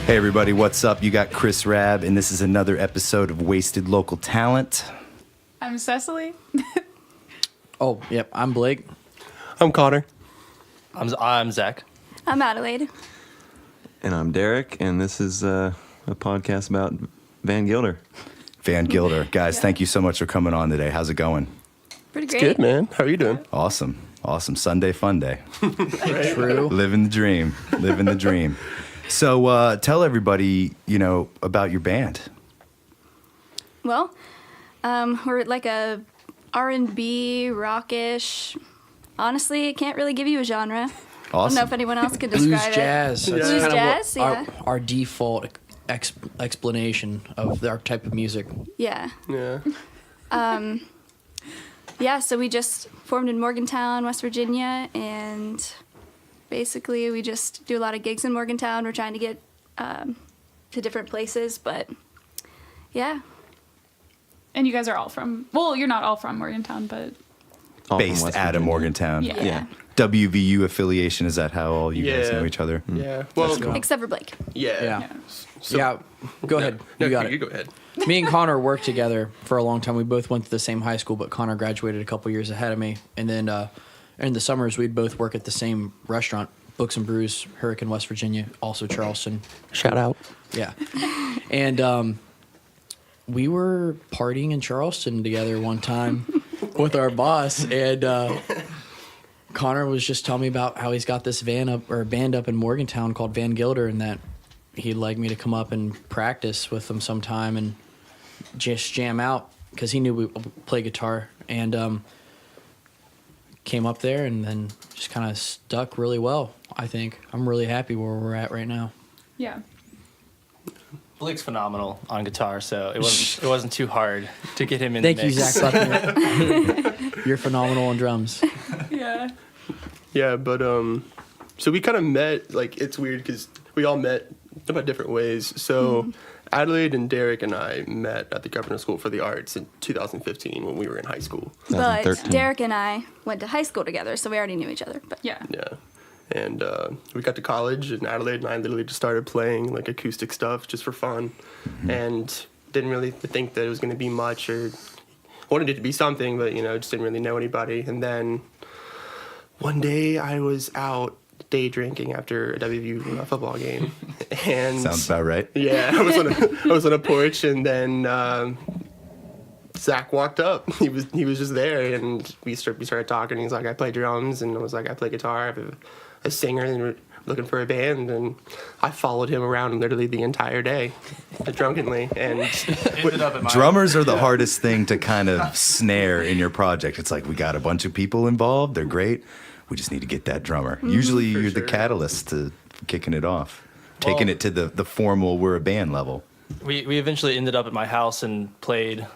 Hey everybody, what's up? You got Chris Rabb, and this is another episode of Wasted Local Talent. I'm Cecily. Oh, yep. I'm Blake. I'm Connor. I'm Zach. I'm Adelaide. And I'm Derek, and this is a podcast about Van Gilder. Van Gilder. Guys, thank you so much for coming on today. How's it going? Pretty great. Good, man. How are you doing? Awesome. Sunday fun day. True. Living the dream. So tell everybody, about your band. Well, we're like a R&B, rockish. Honestly, I can't really give you a genre. I don't know if anyone else could Blues describe jazz. it. That's Blues kind jazz, of what yeah. our default explanation of our type of music. Yeah. Yeah. Yeah, so we just formed in Morgantown, West Virginia, and basically we just do a lot of gigs in Morgantown. We're trying to get to different places, but yeah. And you guys are all from, well, you're not all from Morgantown, but All from Based West out of Virginia. Morgantown. yeah. WVU affiliation, is that how all you guys Yeah. know each other? Yeah. Well, cool. Except for Blake. yeah. Yeah. So- Yeah. Go ahead. No, You got you it. go ahead. Me and Connor worked together for a long time. We both went to the same high school, but Connor graduated a couple years ahead of me. And then in the summers, we'd both work at the same restaurant, Books and Brews, Hurricane, West Virginia, also Charleston. Shout out. Yeah. And we were partying in Charleston together one time with our boss, and Connor was just telling me about how he's got this band up in Morgantown called Van Gilder, and that he'd like me to come up and practice with him sometime and just jam out because he knew we play guitar, and came up there and then just kind of stuck really well. I think I'm really happy where we're at right now. Yeah. Blake's phenomenal on guitar, so it wasn't too hard to get him in Thank the you, mix. Zach Buckner. You're phenomenal on drums. Yeah. Yeah, but so we kind of met. Like, it's weird because we all met about different ways. So Adelaide and Derek and I met at the Governor School for the Arts in 2015 when we were in high school. But 2013. Derek and I went to high school together, so we already knew each other. But Yeah. Yeah. And we got to college, and Adelaide and I literally just started playing like acoustic stuff just for fun, and didn't really think that it was going to be much, or wanted it to be something, but just didn't really know anybody. And then one day I was out day drinking after a WVU football game, and Sounds about right. yeah, I was on a porch, and then Zach walked up. He was just there, and we started talking. He's like, I play drums, and I was like, I play guitar. I have a singer, and we're looking for a band. And I followed him around literally the entire day, drunkenly. And Ended up at my Drummers are the hardest thing to kind of snare in your project. It's like, we got a bunch of people involved. They're great. We just need to get that drummer. Usually you're the sure. catalyst to kicking it off, taking it to the formal, we're a band level. We eventually ended up at my house and played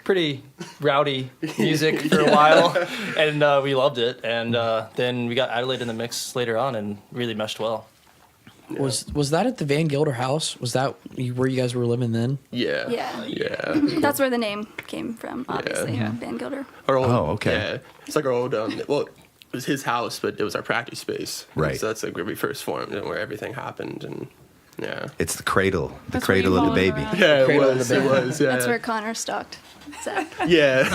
pretty rowdy music for a while, and we loved it. And then we got Adelaide in the mix later on and really meshed well. Was that at the Van Gilder house? Was that where you guys were living then? yeah, yeah. That's where the name came from, obviously. Yeah. Van Gilder. Our old, Oh, okay. Yeah, it's like our old. Well, it was his house, but it was our practice space. Right. So that's like where we first formed and where everything happened, and yeah. It's the cradle, That's where you of the followed baby. around. Yeah, it Cradle of was. the It band. was. Yeah. That's where Connor stalked Zach. Yeah,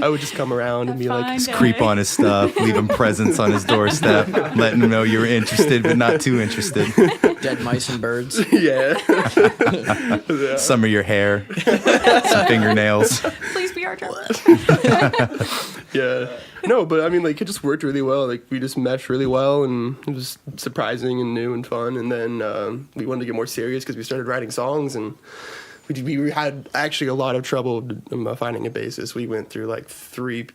I would just come around and be like, Fine day. Creep on his stuff, leave him presents on his doorstep, letting him know you were interested but not too interested. Dead mice and birds. yeah. Some of your hair, some fingernails. Please be our drummer. Yeah. No, but I mean, like, it just worked really well. Like, we just meshed really well, and it was surprising and new and fun. And then we wanted to get more serious because we started writing songs, and we had actually a lot of trouble finding a bassist. We went through like 3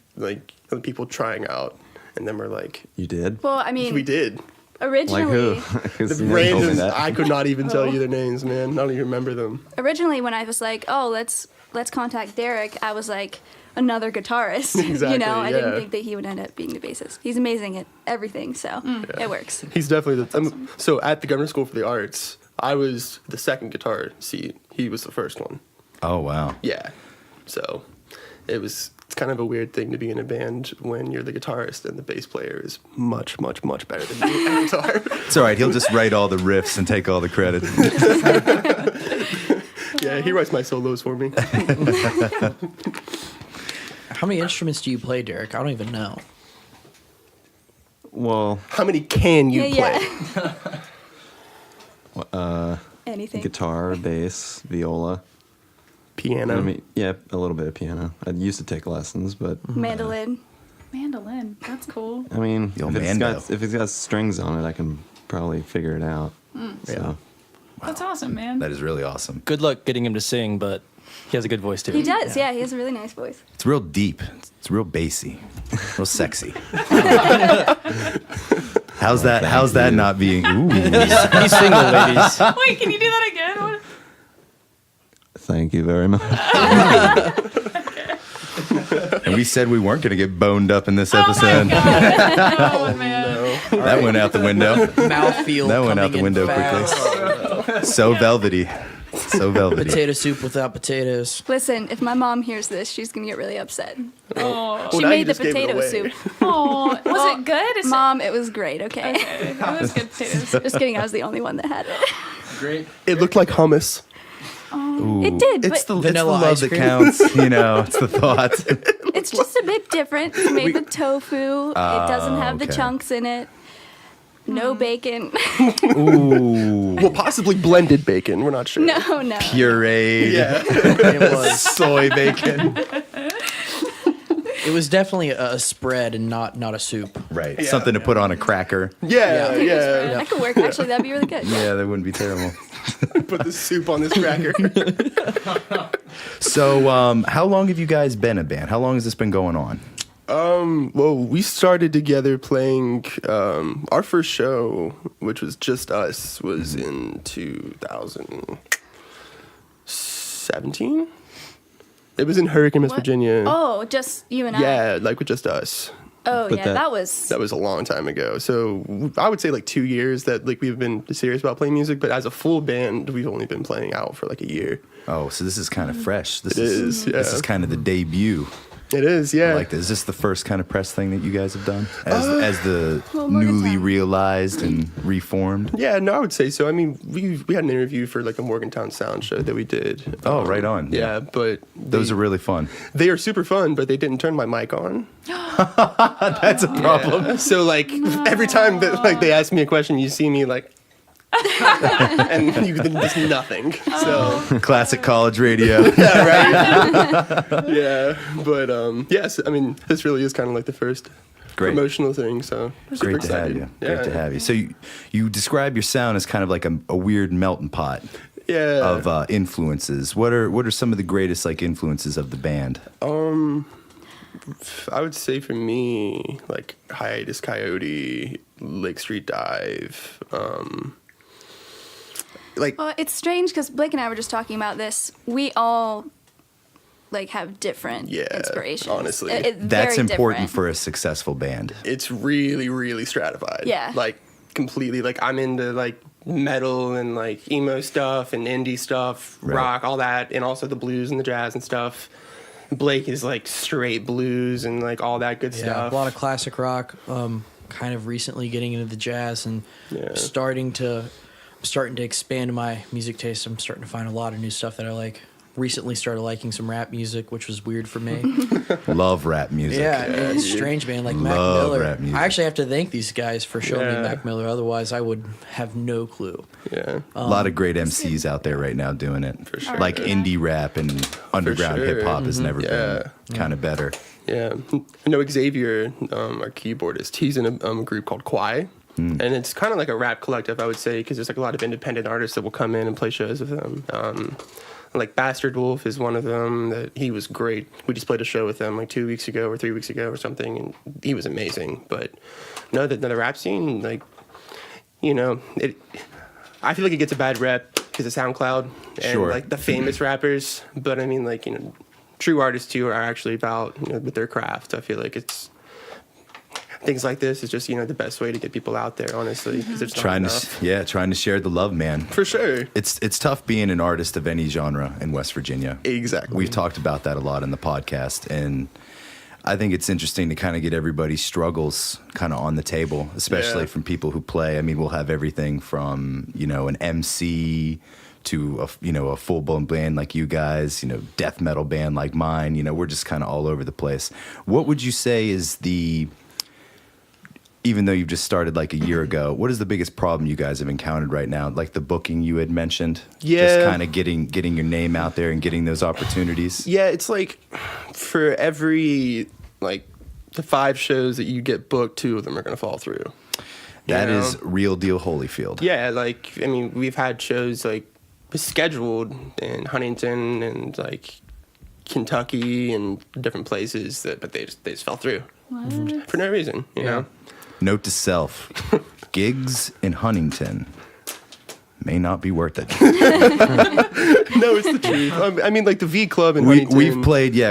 people trying out, and then we're like, You did? Well, I mean, we did. Like originally, who? 'Cause The you never told me randoms, that. I could not even tell you their names, man. I don't even remember them. originally when I was like, oh, let's contact Derek, I was like, another guitarist. Exactly, I didn't yeah. think that he would end up being the bassist. He's amazing at everything, so it works. He's definitely so at the Governor School for the Arts, I was the second guitar seat. He was the first one. Oh, wow. Yeah. So it was it's kind of a weird thing to be in a band when you're the guitarist and the bass player is much, much, much better than you at guitar. It's all right. He'll just write all the riffs and take all the credit. Yeah, he writes my solos for me. How many instruments do you play, Derek? I don't even know. Well, How many can you Yeah, play? yeah. Anything. guitar, bass, viola. Piano. I mean, yeah, a little bit of piano. I used to take lessons, but Mandolin. Mandolin. That's cool. I mean, Yo, if Mando. if it's got strings on it, I can probably figure it out. So That's awesome, man. That is really awesome. Good luck getting him to sing, but he has a good voice too. He does, yeah. He has a really nice voice. It's real deep. It's real bassy. Real sexy. How's that not being ooh. He's single, ladies. Wait, can you do that again? What? thank you very much. And we said we weren't going to get boned up in this Oh my episode. God. Oh, man. That went out the window. Mouthfeel. That went out the coming in window fast. quickly. So velvety. So velvety. Potato soup without potatoes. Listen, if my mom hears this, she's gonna get really upset. Oh, She now you made the just gave it potato away. soup. oh. Was it good? Is Mom, it was great, okay? Okay. It was good potatoes. Just kidding, I was the only one that had it. Great. It looked like hummus. It did, It's but the Vanilla love ice that cream. counts. You know, it's the thought. it's just a bit different. It's made with tofu. It doesn't have the okay. chunks in it. No bacon. Ooh. Well, possibly blended bacon. We're not sure. no. Pureed. Yeah. It was. Soy bacon. It was definitely a spread and not a soup. Right. Yeah. Something to put on a cracker. Yeah, yeah. That could work. Actually, that'd be really good. Yeah, that wouldn't be terrible. Put the soup on this cracker. So, how long have you guys been a band? How long has this been going on? Well, we started together playing. Our first show, which was just us, was in 2017. It was in Hurricane, West What? Virginia. Oh, just you and I. Yeah, like with just us. Oh, But yeah, that- that was. That was a long time ago. So I would say like 2 years that like we've been serious about playing music. But as a full band, we've only been playing out for like a year. Oh, so this is kind of fresh. This It is, This yeah. is kind of the debut. It is, yeah. I like this. Is this the first kind of press thing that you guys have done as the Well, Morgantown. newly realized and reformed? Yeah, no, I would say so. I mean, we had an interview for like a Morgantown sound show that we did. Oh, right on. Yeah, but Those are really fun. they are super fun, but they didn't turn my mic on. That's a problem. Yeah. So like every time that like they ask me a question, you see me like, and you just nothing. So Classic college radio. yeah, right. Yeah, but yes, I mean this really is kind of like the first Great. promotional thing. So super Great to have excited. you. Yeah. Great to have you. So you describe your sound as kind of like a weird melting pot Yeah. of influences. What are some of the greatest like influences of the band? I would say for me, like Hiatus Coyote, Lake Street Dive. Like Well, it's strange because Blake and I were just talking about this. We all like have different Yeah, inspirations. honestly. That's very important different. for a successful band. it's really, really stratified. Yeah. Like completely. Like I'm into like metal and like emo stuff and indie stuff, Right. rock, all that, and also the blues and the jazz and stuff. Blake is like straight blues and like all that good Yeah, stuff. a lot of classic rock. Kind of recently getting into the jazz and Yeah. starting to expand my music taste. I'm starting to find a lot of new stuff that I like. Recently started liking some rap music, which was weird for me. Love rap music. Yeah, it's strange, man. Like Mac Love Miller. rap music. I actually have to thank these guys for showing Yeah. me Mac Miller. Otherwise, I would have no clue. Yeah. A lot of great MCs out there right now doing it. For sure. Like indie rap and underground sure. hip hop has never Yeah. been kind of better. Yeah, I know Xavier, our keyboardist. He's in a group called Kwai, and it's kind of like a rap collective, I would say, because there's like a lot of independent artists that will come in and play shows with them. Like Bastard Wolf is one of them. That he was great. We just played a show with them like 2 weeks ago or 3 weeks ago or something, and he was amazing. But no, the rap scene, like I feel like it gets a bad rep because of SoundCloud and Sure. like the famous rappers. But I mean, like true artists too are actually about with their craft. I feel like it's things like this is just the best way to get people out there, honestly, because it's not Trying enough. to share the love, man. For sure. It's tough being an artist of any genre in West Virginia. Exactly. We've talked about that a lot in the podcast, and I think it's interesting to kind of get everybody's struggles kind of on the table, especially Yeah. from people who play. I mean, we'll have everything from, an MC to a full-blown band like you guys, death metal band like mine. We're just kind of all over the place. What would you say is even though you've just started like a year ago, what is the biggest problem you guys have encountered right now? Like the booking you had mentioned? Yeah. Just kind of getting your name out there and getting those opportunities? Yeah, it's like for every like the 5 shows that you get booked, 2 of them are gonna fall through. That You know? is real deal Holyfield. Yeah, like I mean, we've had shows like scheduled in Huntington and like Kentucky and different places but they just fell through for no reason. You know. Note to self, gigs in Huntington may not be worth it. No, it's the truth. I mean, like the V Club in Huntington.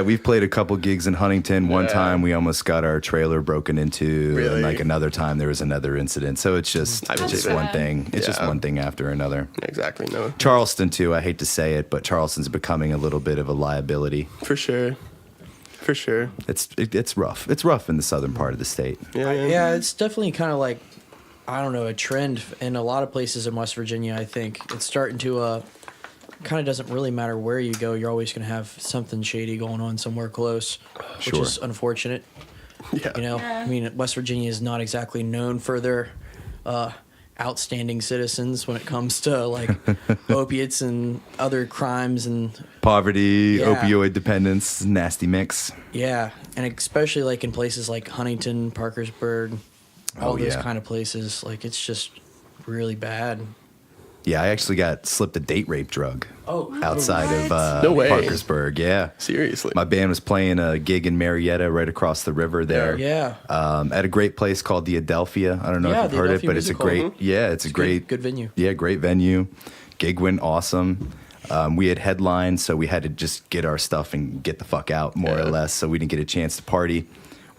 We've played a couple gigs in Huntington. One time we almost got our trailer broken into, Really? and like another time there was another incident. So it's just I would say one that. thing. It's just Yeah. one thing after another. Exactly. No, Charleston too. I hate to say it, but Charleston's becoming a little bit of a liability. for sure. For sure. It's rough. It's rough in the southern part of the state. Yeah, it's definitely kind of like, I don't know, a trend in a lot of places in West Virginia. I think it's starting to kind of doesn't really matter where you go. You're always going to have something shady going on somewhere close, which Sure. is unfortunate. Yeah. I mean, West Virginia is not exactly known for their outstanding citizens when it comes to like opiates and other crimes and Poverty, Yeah. opioid dependence, nasty mix. yeah, and especially like in places like Huntington, Parkersburg, all Oh, those yeah. kind of places. Like it's just really bad. Yeah, I actually got slipped a date rape drug Oh, outside of No way. Parkersburg. Yeah. Seriously. My band was playing a gig in Marietta right across the river there. yeah. At a great place called the Adelphia. I don't know Yeah, if the you've heard it, Adelphia but it's a Music Hall. great, it's a great, good venue. Yeah, great venue. Gig went awesome. We had headlines, so we had to just get our stuff and get the fuck out, more or less. So we didn't get a chance to party.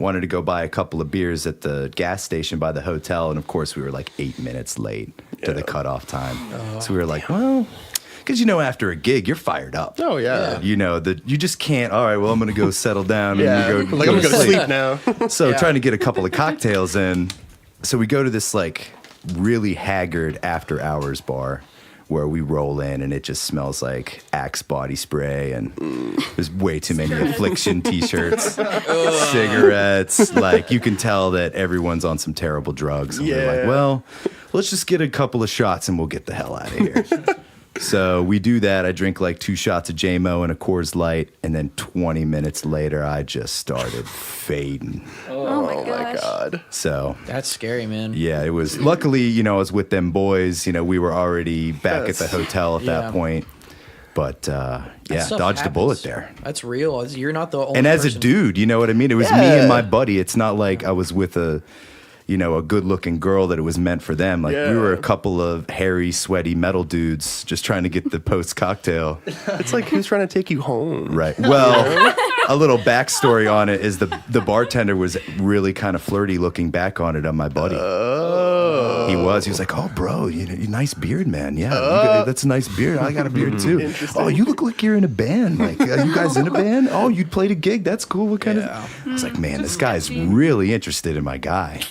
Wanted to go buy a couple of beers at the gas station by the hotel, and of course we were like 8 minutes late to the cutoff time. So we were like, well, because after a gig you're fired up. Oh yeah. You just can't. All right, well I'm gonna go settle down. Yeah. And Like I'm gonna go sleep now. So Yeah. trying to get a couple of cocktails in. So we go to this like really haggard after hours bar where we roll in and it just smells like Axe body spray and there's way too many Affliction t-shirts, cigarettes. Like you can tell that everyone's on some terrible drugs. And we're like, Yeah. well, let's just get a couple of shots and we'll get the hell out of here. So we do that. I drink like 2 shots of JMO and a Coors Light, and then 20 minutes later, I just started fading. Oh my Oh gosh. my god. So That's scary, man. yeah, it was. Luckily, I was with them boys. We were already back at the hotel at Yeah. that point. But That yeah, stuff dodged a bullet happens. there. That's real. You're not the only And as a person. dude, you know what I mean? It was me Yeah. and my buddy. It's not like I was with a good-looking girl that it was meant for them. Like we were a Yeah. couple of hairy, sweaty metal dudes just trying to get the post cocktail. It's like who's trying to take you home? Right. Well, a little backstory on it is the bartender was really kind of flirty looking back on it on my buddy. Oh. He was like, oh, bro, you nice beard, man. Yeah, that's a nice beard. I got a beard too. Interesting. Oh, you look like you're in a band. Like, are you guys in a band? Oh, you played a gig. That's cool. What kind Yeah. of? I was like, man, this guy's really interested in my guy.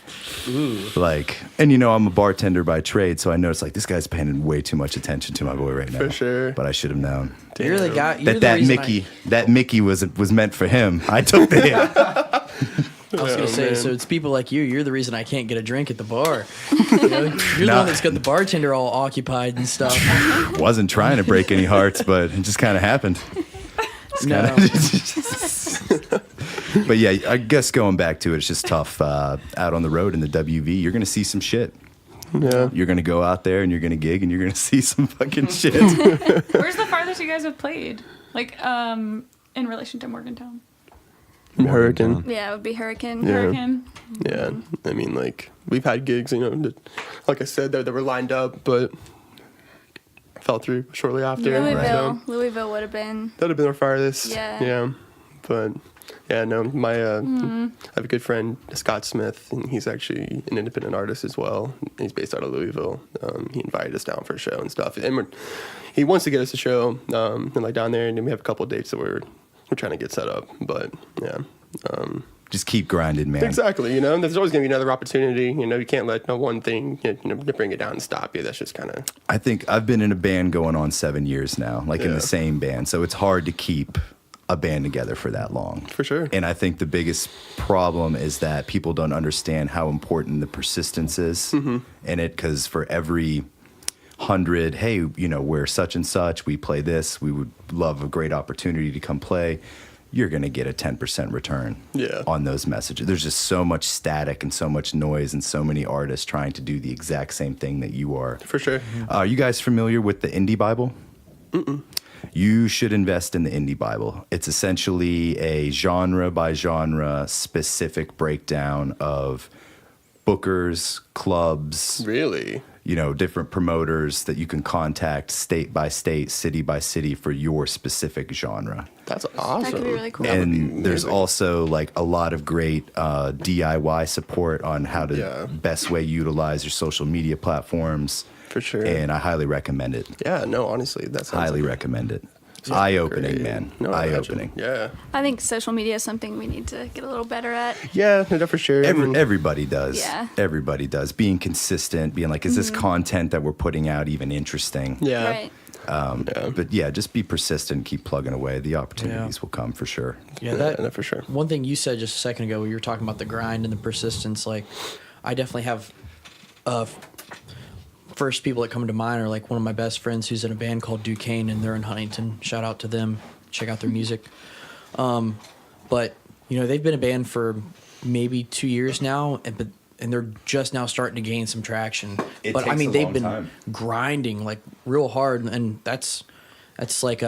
Like, and I'm a bartender by trade, so I noticed like this guy's paying way too much attention to my boy right now. For sure. But I should have known You're the guy. You're that the reason that Mickey was meant for him. I took the hit. I was gonna say, man. so it's people like you. You're the reason I can't get a drink at the bar. You're the Nah. one that's got the bartender all occupied and stuff. Wasn't trying to break any hearts, but it just kind of happened. No. But yeah, I guess going back to it, it's just tough out on the road in the WV. You're gonna see some shit. Yeah. You're gonna go out there and you're gonna gig and you're gonna see some fucking shit. Where's the farthest you guys have played? Like, in relation to Morgantown? Hurricane. Yeah, it would be Hurricane. Yeah. Hurricane. Yeah. I mean, like we've had gigs, that, like I said, that were lined up, but fell through shortly after. Louisville. So Louisville would have been. that'd have been our farthest. Yeah. Yeah. But yeah, no, I have a good friend, Scott Smith, and he's actually an independent artist as well. He's based out of Louisville. He invited us down for a show and stuff, and he wants to get us a show, and like down there, and then we have a couple of dates that we're trying to get set up. But yeah, Just keep grinding, man. Exactly, there's always going to be another opportunity. You can't let no one thing bring it down and stop you. That's just kind of. I think I've been in a band going on 7 years now, like in the same band. So it's hard to keep a band together for that long. For sure. And I think the biggest problem is that people don't understand how important the persistence is in it, because for every 100, hey, we're such and such, we play this, we would love a great opportunity to come play, you're going to get a 10% return on those messages. There's just so much static and so much noise and so many artists trying to do the exact same thing that you are. For sure. Are you guys familiar with the Indie Bible? Mm-mm. You should invest in the Indie Bible. It's essentially a genre by genre specific breakdown of bookers, clubs. Really? Different promoters that you can contact state by state, city by city for your specific genre. That's awesome. That could be really cool. And there's also like a lot of great DIY support on how to best way utilize your social media platforms. For sure. And I highly recommend it. Yeah, no, honestly, that's Highly recommend it. Eye-opening, man. No, Eye-opening. Yeah. I think social media is something we need to get a little better at. Yeah, no, for sure. Everybody does. Yeah. Everybody does. Being consistent, being like, is this content that we're putting out even interesting? Yeah. Right. But yeah, just be persistent, keep plugging away. The opportunities will come for sure. Yeah, no, for sure. One thing you said just a second ago, when you were talking about the grind and the persistence, like I definitely have first people that come to mind are like one of my best friends who's in a band called Duquesne, and they're in Huntington. Shout out to them. Check out their music. But they've been a band for maybe 2 years now, and they're just now starting to gain some traction. But I mean, they've been grinding like real hard, and that's like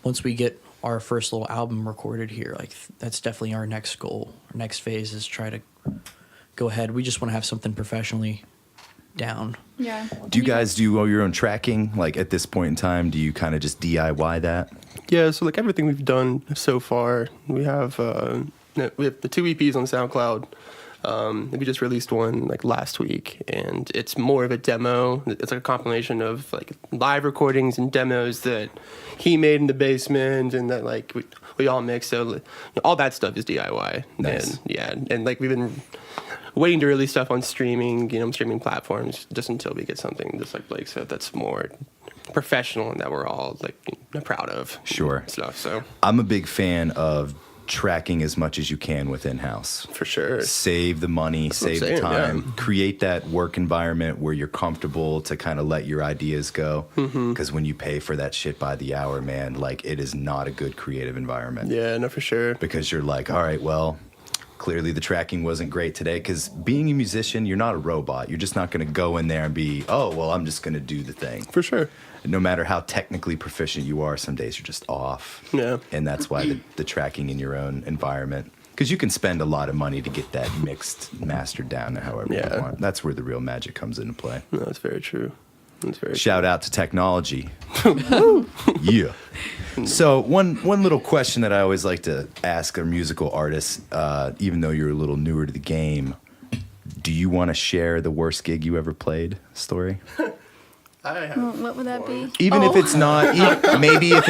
once we get our first little album recorded here, like that's definitely our next goal. Our next phase is try to go ahead. We just want to have something professionally down. Yeah. Do you guys do all your own tracking? Like at this point in time, do you kind of just DIY that? Yeah, so like everything we've done so far, we have the 2 EPs on SoundCloud. We just released one like last week, and it's more of a demo. It's like a compilation of like live recordings and demos that he made in the basement, and that like we all mix. So all that stuff is DIY. Nice. And like we've been waiting to release stuff on streaming platforms just until we get something just like Blake said that's more professional and that we're all like proud of. Sure. Stuff. So I'm a big fan of tracking as much as you can within house. For sure. Save the money, save the time, create that work environment where you're comfortable to kind of let your ideas go. Because when you pay for that shit by the hour, man, like it is not a good creative environment. Yeah, no, for sure. Because you're like, all right, well, clearly the tracking wasn't great today. Because being a musician, you're not a robot. You're just not going to go in there and be, oh, well, I'm just going to do the thing. For sure. No matter how technically proficient you are, some days you're just off. Yeah. And that's why the tracking in your own environment, because you can spend a lot of money to get that mixed, mastered down to however you want. That's where the real magic comes into play. No, that's very true. That's very Shout out to technology. Yeah. So one little question that I always like to ask a musical artist, even though you're a little newer to the game, do you want to share the worst gig you ever played story? What would that be? Even if it's not, maybe if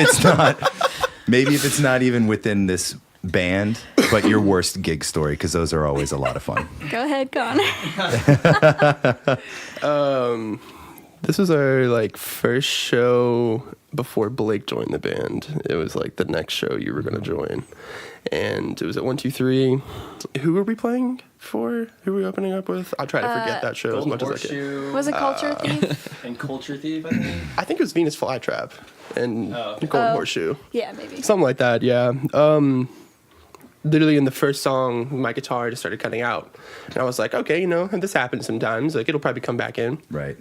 it's not even within this band, but your worst gig story, because those are always a lot of fun. Go ahead, Connor. This was our like first show before Blake joined the band. It was like the next show you were gonna join, and it was at 1-2-3. Who were we playing for? Who were we opening up with? I try to forget that show as much as I can. Was it Culture Thief? And Culture Thief, I think. I think it was Venus Flytrap and Golden Horseshoe. Yeah, maybe. Something like that, yeah. Literally in the first song, my guitar just started cutting out. And I was like, okay, this happens sometimes. Like, it'll probably come back in. Right.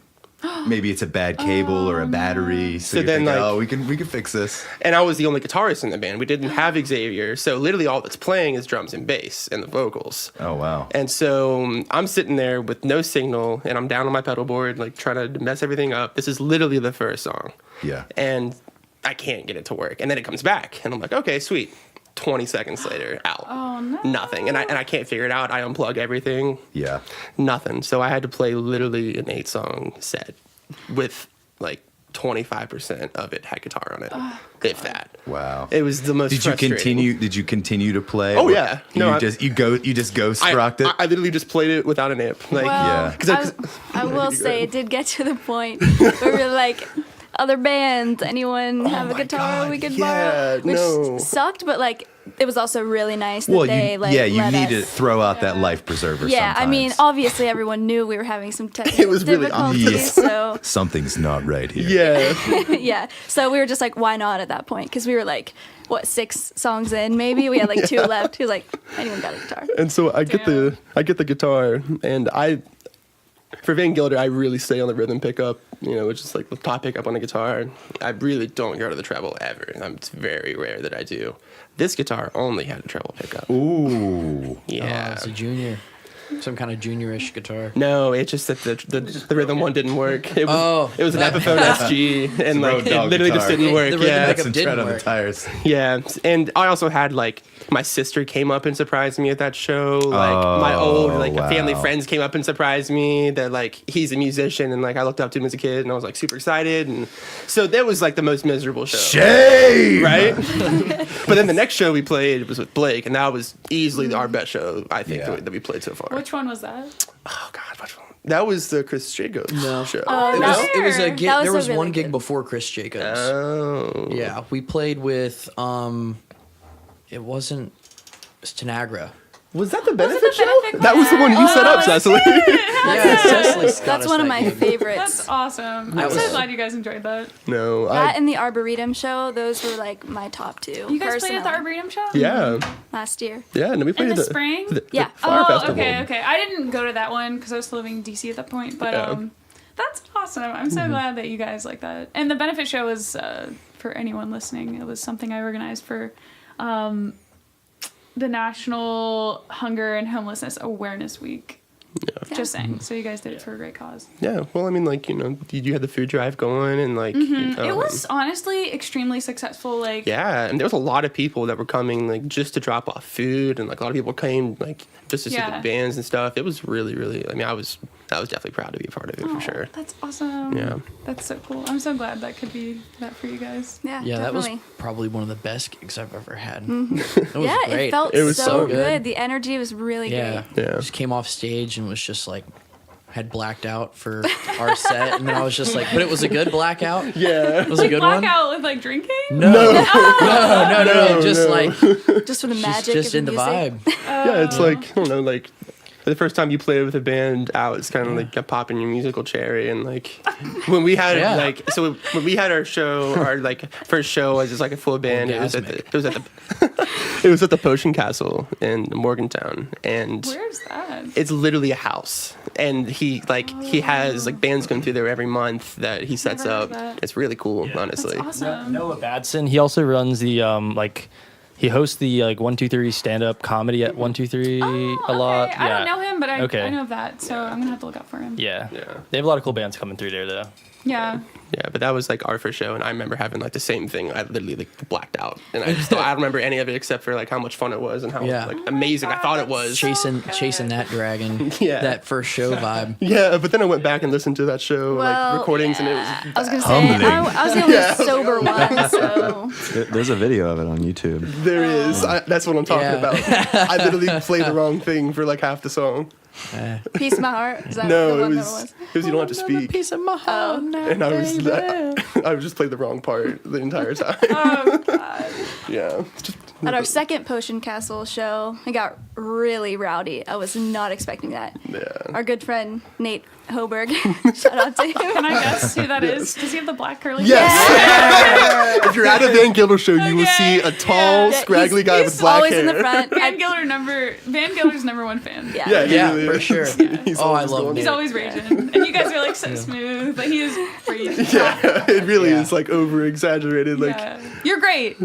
Maybe it's a bad cable or a battery. So you're then, thinking, like, we can fix this. And I was the only guitarist in the band. We didn't have Xavier. So literally all that's playing is drums and bass and the vocals. Oh, wow. And so I'm sitting there with no signal, and I'm down on my pedal board, like, trying to mess everything up. This is literally the first song. Yeah. And I can't get it to work. And then it comes back. And I'm like, okay, sweet. 20 seconds later, out. Oh, no. Nothing. And I can't figure it out. I unplug everything. Yeah. Nothing. So I had to play literally an 8-song set with like 25% of it had guitar on it, if that. Wow. It was the most. Did you frustrating. continue to play? Oh Or yeah. No, you just ghost rocked it. I literally just played it without an amp. Like, Well, Yeah. 'Cause I will Go say ahead. it did get to the point where we were like, other bands, anyone have a my guitar God, we could yeah, borrow? Which no. sucked, but like it was also really nice that Well, they you let need to us. throw out that life preserver. Yeah, I mean, sometimes. obviously everyone knew we were having some technical It was really difficulties, obvious. so Something's not right here. yeah. yeah. So we were just like, why not at that point? Because we were like, what, 6 songs in maybe? We had like 2 left. He was like, anyone got a guitar? And so I get the guitar, and for Van Gilder, I really stay on the rhythm pickup, which is like the top pickup on the guitar. I really don't go to the treble ever. It's very rare that I do. This guitar only had a treble pickup. Ooh. Yeah. It's a junior, some kind of juniorish guitar. No, it's just that the rhythm one didn't work. It was an that- Epiphone SG, and like road it dog literally just guitar. didn't work. The rhythm Yeah, pickup Some didn't tread on the work. tires. yeah. And I also had like my sister came up and surprised me at that show. Like my old family wow. friends came up and surprised me that like he's a musician, and like I looked up to him as a kid, and I was like super excited, and so that was like the most miserable show. Shame. Right? But then the next show we played was with Blake, and that was easily our best show, I think, Yeah. that we played so far. Which one was that? Oh, God, which one? That was the Chris Jacobs show. Oh, It that- was, it was a That gig. was There a was really one gig good- before Chris Jacobs. Oh. Yeah, we played with it wasn't. It was Tanagra. Was that the benefit the show? benefit That was the one you set up, Cecily. Yeah, Cecily got That's us one of that my gig. favorites. That's awesome. That I'm so was- glad you guys enjoyed that. No, That and the Arboretum show, those were like my top 2. You guys played at the personally, Arboretum show? yeah, last year. yeah. And we played In the at spring? Yeah. Fire Oh, Festival. okay. I didn't go to that one because I was still living in DC at that point. But Yeah. that's awesome. I'm so glad that you guys like that. And the benefit show was for anyone listening. It was something I organized for the National Hunger and Homelessness Awareness Week. Yeah. Just saying. So you guys did it for a great cause. Yeah, well, I mean, like, you had the food drive going, and like, It was honestly extremely successful. Like, yeah, and there was a lot of people that were coming like just to drop off food, and like a lot of people came like just to see Yeah. the bands and stuff. It was really, really. I mean, I was definitely proud to be a part of it oh, for sure. That's awesome. Yeah. That's so cool. I'm so glad that could be that for you guys. Yeah, Yeah, that definitely. was probably one of the best gigs I've ever had. It was Yeah, great. it felt It was so so good. good. The energy was really Yeah. great. Yeah. Just came off stage and was just like, had blacked out for our set, and then I was just like, but it was a good blackout. Yeah. It was a good one. Blackout with like drinking? No, no, just no. like Just for the magic just of in the music. vibe. Yeah, it's like, I don't know, like the first time you play with a band out, it's kind of like a popping your musical cherry. And like when we had Yeah. like, so when we had our show, our like first show was just like a full band. It was at the Potion Castle in Morgantown, and Where's that? it's literally a house. And he has like bands come through there every month that he sets Never heard up. of that. It's really cool, honestly. That's awesome. Noah Badson. He also runs the he hosts the 1-2-3 stand up comedy at 1-2-3 a lot. Okay. I don't know him, but I Okay. know of that, so I'm gonna have to look out for him. Yeah. Yeah. They have a lot of cool bands coming through there though. Yeah. Yeah, but that was like our first show, and I remember having like the same thing. I literally like blacked out, and I don't remember any of it except for like how much fun it was and how Yeah. like amazing I thought it was. chasing good. that dragon. Yeah. That first show vibe. Yeah, but then I went back and listened to that show Well, like recordings, and it was I was gonna say Humbling. I was the only sober one, so There's a video of it on YouTube. there is. That's what I'm talking Yeah. about. I literally played the wrong thing for like half the song. Peace of my heart. Is that No, the it one was you don't have to speak, Piece of my heart. and I was I just played the wrong part the entire time. Oh god. Yeah. Just- At our second Potion Castle show, it got really rowdy. I was not expecting that. yeah. Our good friend Nate Hoberg, shout out to him. Can I guess who that is? Does he have the black curly Yes. If you're at a Van Gilder show, you will see a tall, Yeah, scraggly guy he's with black always hair. in the front. Van Gilder's number one fan. Yeah. Yeah, he Yeah, really for is. sure. He's Oh, I always love going- He's Nate. always raging. And you guys are like so smooth, but he is crazy. Yeah, it really Yeah. is like over exaggerated. Like, Yeah. You're great.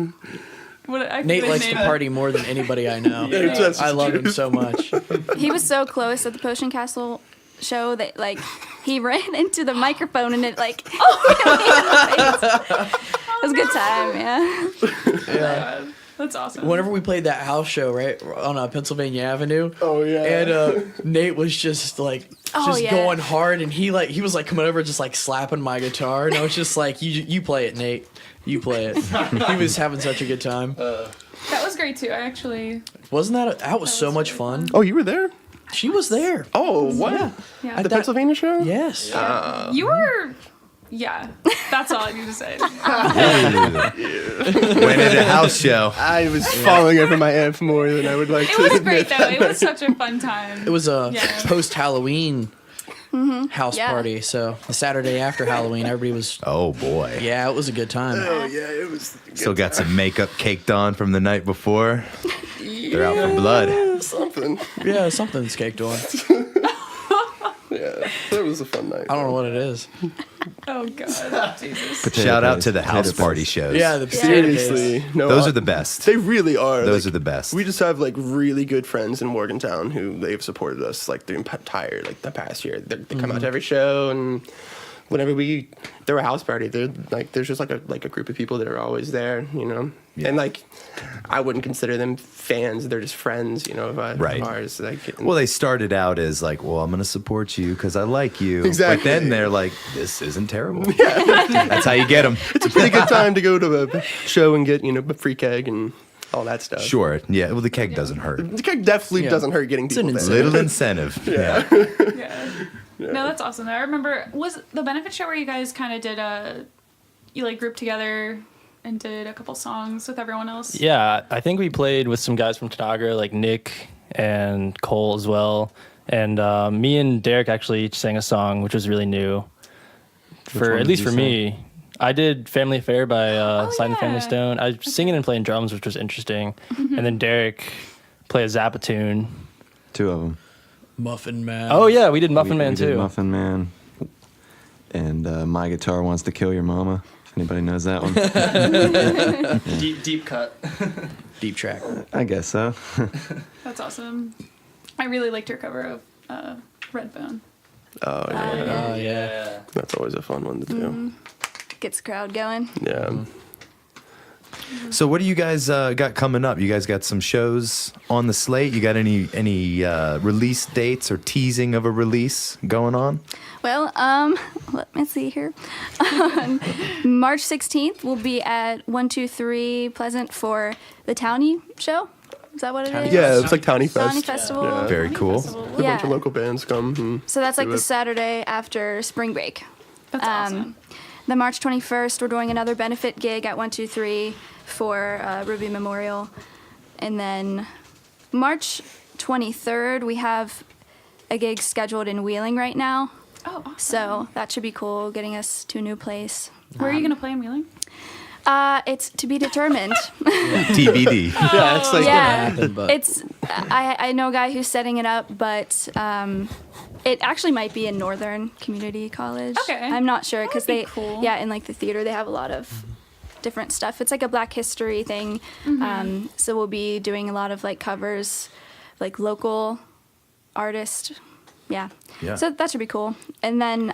What, I Nate his likes to name. party more than anybody I know. it's just I love true. him so much. He was so close at the Potion Castle show that like he ran into the microphone and it like hit me in the face. It was a good time, yeah. Yeah. That's awesome. Whenever we played that house show, right, on Pennsylvania Avenue. Oh, yeah. And Nate was just like, going hard, and he was like coming over, just like slapping my guitar, and I was just like, you play it, Nate. You play it. He was having such a good time. That was great too. I actually. Wasn't that was so was much really fun? Oh, you were there? She was there. Oh, what? Yeah. At The that- Pennsylvania show? Yes. You were. Yeah. That's all I need to say. Went at a house show. I was following after my amp more than I would like It to was admit. great though. It was such a fun time. It was a Yeah. post Halloween house Yeah. party, so the Saturday after Halloween, everybody was. Oh boy. Yeah, it was a good time. Oh, yeah, it was. Still got some makeup caked on from the night before. They're out for blood. Something. Yeah, something's caked on. Yeah, it was a fun night. I don't know what it is. Oh god. Jesus. Potato Shout out paste, to the potato house paste. party shows. Yeah, the potato Seriously. paste. No, Those are the best. They really are. Those Like, are the best. We just have like really good friends in Morgantown who they've supported us like the entire like the past year. They come out to every show, and whenever we throw a house party, they're like there's just like a group of people that are always there, you know. Yeah. And like I wouldn't consider them fans; they're just friends, you know, of Right. ours. Like, Well, they started out as like, well, I'm going to support you because I like you. Exactly. But then they're like, this isn't terrible. That's how you get them. it's a pretty good time to go to a show and get a free keg and all that stuff. Sure. Yeah. Well, the keg doesn't hurt. The keg definitely Yeah. doesn't hurt getting It's an people there. Little incentive. Yeah. Yeah. No, that's awesome. I remember was the benefit show where you guys kind of did you like grouped together and did a couple songs with everyone else. Yeah, I think we played with some guys from Tanagra, like Nick and Cole as well. And me and Derek actually each sang a song, which was really new. For one at did least you for me, I did "Family Affair" by Slide and the Family yeah. Stone. I was singing and playing drums, which was interesting. And then Derek played a Zappa tune. 2 of them. Muffin Man. Oh yeah, we did Muffin Man we did too. Muffin Man. And My Guitar Wants to Kill Your Mama. If anybody knows that one. Deep cut. Deep track. I guess so. That's awesome. I really liked your cover of Redbone. Oh yeah, Oh yeah. that's always a fun one to do. Gets the crowd going. Yeah. So what do you guys got coming up? You guys got some shows on the slate? You got any release dates or teasing of a release going on? Well, let me see here. On March 16th, we'll be at 123 Pleasant for the Townie show. Is that what it is? Yeah, it's like Townie Fest. Townie Festival. Yeah. Very cool. Yeah. A bunch of local bands come. And So that's like do the it. Saturday after spring break. That's awesome. Then March 21st, we're doing another benefit gig at 123 for Ruby Memorial. And then March 23rd, we have a gig scheduled in Wheeling right now. Oh, awesome. So that should be cool, getting us to a new place. Where are you gonna play in Wheeling? It's to be determined. TBD. Yeah, it's like yeah, happen, but- it's. I know a guy who's setting it up, but it actually might be in Northern Community College. Okay. I'm not sure because That'd they, be cool. yeah, in like the theater they have a lot of different stuff. It's like a Black History thing, so we'll be doing a lot of like covers, like local artists. Yeah. Yeah. So that should be cool. And then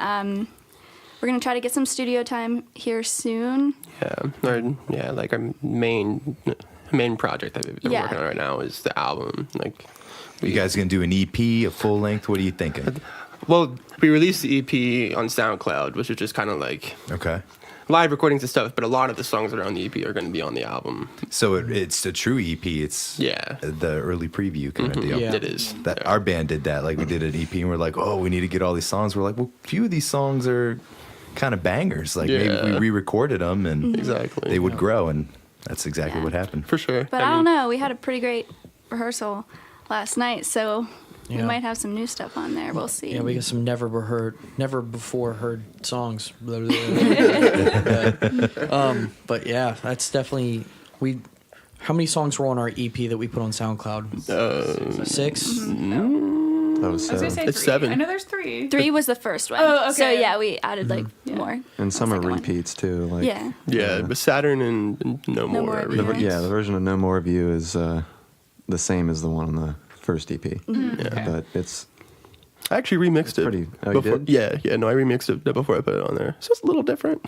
we're gonna try to get some studio time here soon. like our main project that we've been Yeah. working on right now is the album. Like, You guys gonna do an EP, a full length? What are you thinking? well, we released the EP on SoundCloud, which is just kind of like Okay. live recordings and stuff. But a lot of the songs that are on the EP are going to be on the album. So it's a true EP. It's Yeah. the early preview kind of deal. Yeah. It is. That Yeah. our band did that. Like we did an EP and we're like, oh, we need to get all these songs. We're like, well, a few of these songs are kind of bangers. Like maybe Yeah. we re-recorded them and Exactly. they would grow, and that's exactly Yeah. what happened. For sure. But I don't know. We had a pretty great rehearsal last night, so we Yeah. might have some new stuff on there. We'll see. Yeah, we got some never before heard songs. Blah, blah, blah. But yeah, that's definitely we. How many songs were on our EP that we put on SoundCloud? 6. That was I was gonna seven. say It's 3. 7. I know there's 3. 3 was the first one. Oh, So okay. yeah, we added like more. And some are Second one. repeats too. Like Yeah. Yeah, but Saturn and No More. More, are yeah. repeats. the version of No More of You is the same as the one on the first EP. Okay. But it's I actually remixed it. pretty- oh, you before, did? Yeah, no, I remixed it before I put it on there. So it's a little different.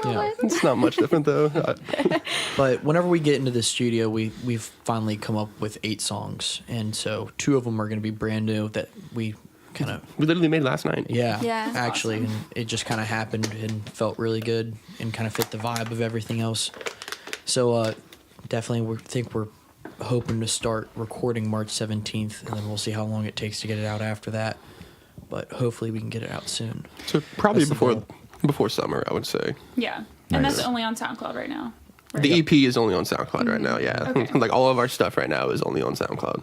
Yeah. It's not much different though. But whenever we get into the studio, we've finally come up with 8 songs, and so 2 of them are going to be brand new that we kind of We literally made last night. Yeah. actually, and it just kind of happened and felt really good and kind of fit the vibe of everything else. So definitely, we're hoping to start recording March 17th, and then we'll see how long it takes to get it out after that. But hopefully, we can get it out soon. So probably That's the before summer, I would say. Yeah. And Nice. that's only on SoundCloud right now. The EP is only on SoundCloud right now. Yeah, Okay. like all of our stuff right now is only on SoundCloud.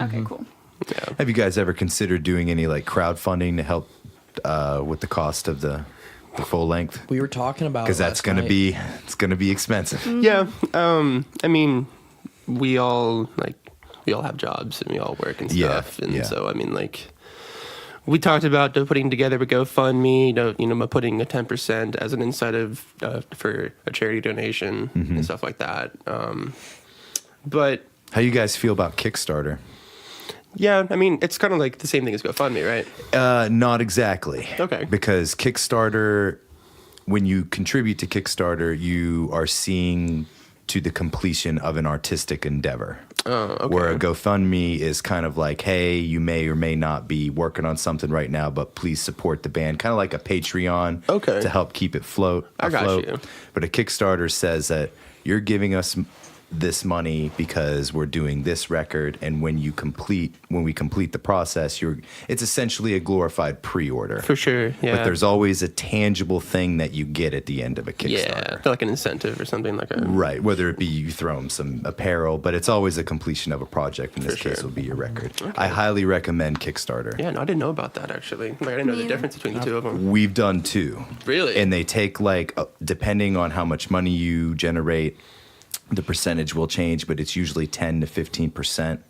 Okay, cool. Yeah. Have you guys ever considered doing any like crowdfunding to help with the cost of the full length? We were talking about Because that's last gonna night. be expensive. Yeah. I mean, we all have jobs and we all work and Yeah, stuff, and yeah. so I mean, like, we talked about putting together a GoFundMe, putting a 10% as an incentive for a charity donation and stuff like that. But How you guys feel about Kickstarter? yeah, I mean, it's kind of like the same thing as GoFundMe, right? Not exactly. Okay. Because Kickstarter, when you contribute to Kickstarter, you are seeing to the completion of an artistic endeavor. Oh, okay. Where a GoFundMe is kind of like, hey, you may or may not be working on something right now, but please support the band. Kind of like a Patreon Okay. to help keep it afloat. I got you. But a Kickstarter says that you're giving us this money because we're doing this record, and when we complete the process, it's essentially a glorified pre-order. For sure, yeah. But there's always a tangible thing that you get at the end of a Kickstarter. Yeah, like an incentive or something like a... Right, whether it be you throw them some apparel, but it's always a completion of a project. In this For case, sure. will be your record. I highly recommend Kickstarter. Yeah, no, I didn't know about that, actually. Like, I didn't know the Me difference between the two of them. We've done 2. Really? And they take depending on how much money you generate, the percentage will change, but it's usually 10 to 15%.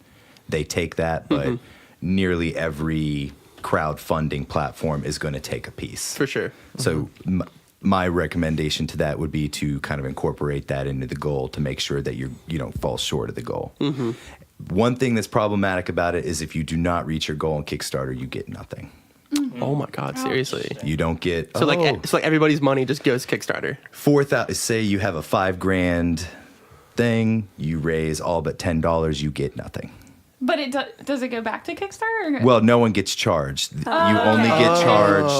They take that, but nearly every crowdfunding platform is going to take a piece. For sure. So my recommendation to that would be to kind of incorporate that into the goal to make sure that you don't fall short of the goal. One thing that's problematic about it is if you do not reach your goal on Kickstarter, you get nothing. Oh my God, seriously. You don't get So it's like everybody's money just goes Kickstarter. 4,000. Say you have a $5,000 thing, you raise all but $10, you get nothing. But does it go back to Kickstarter? Or? Well, no one gets charged. You only get charged.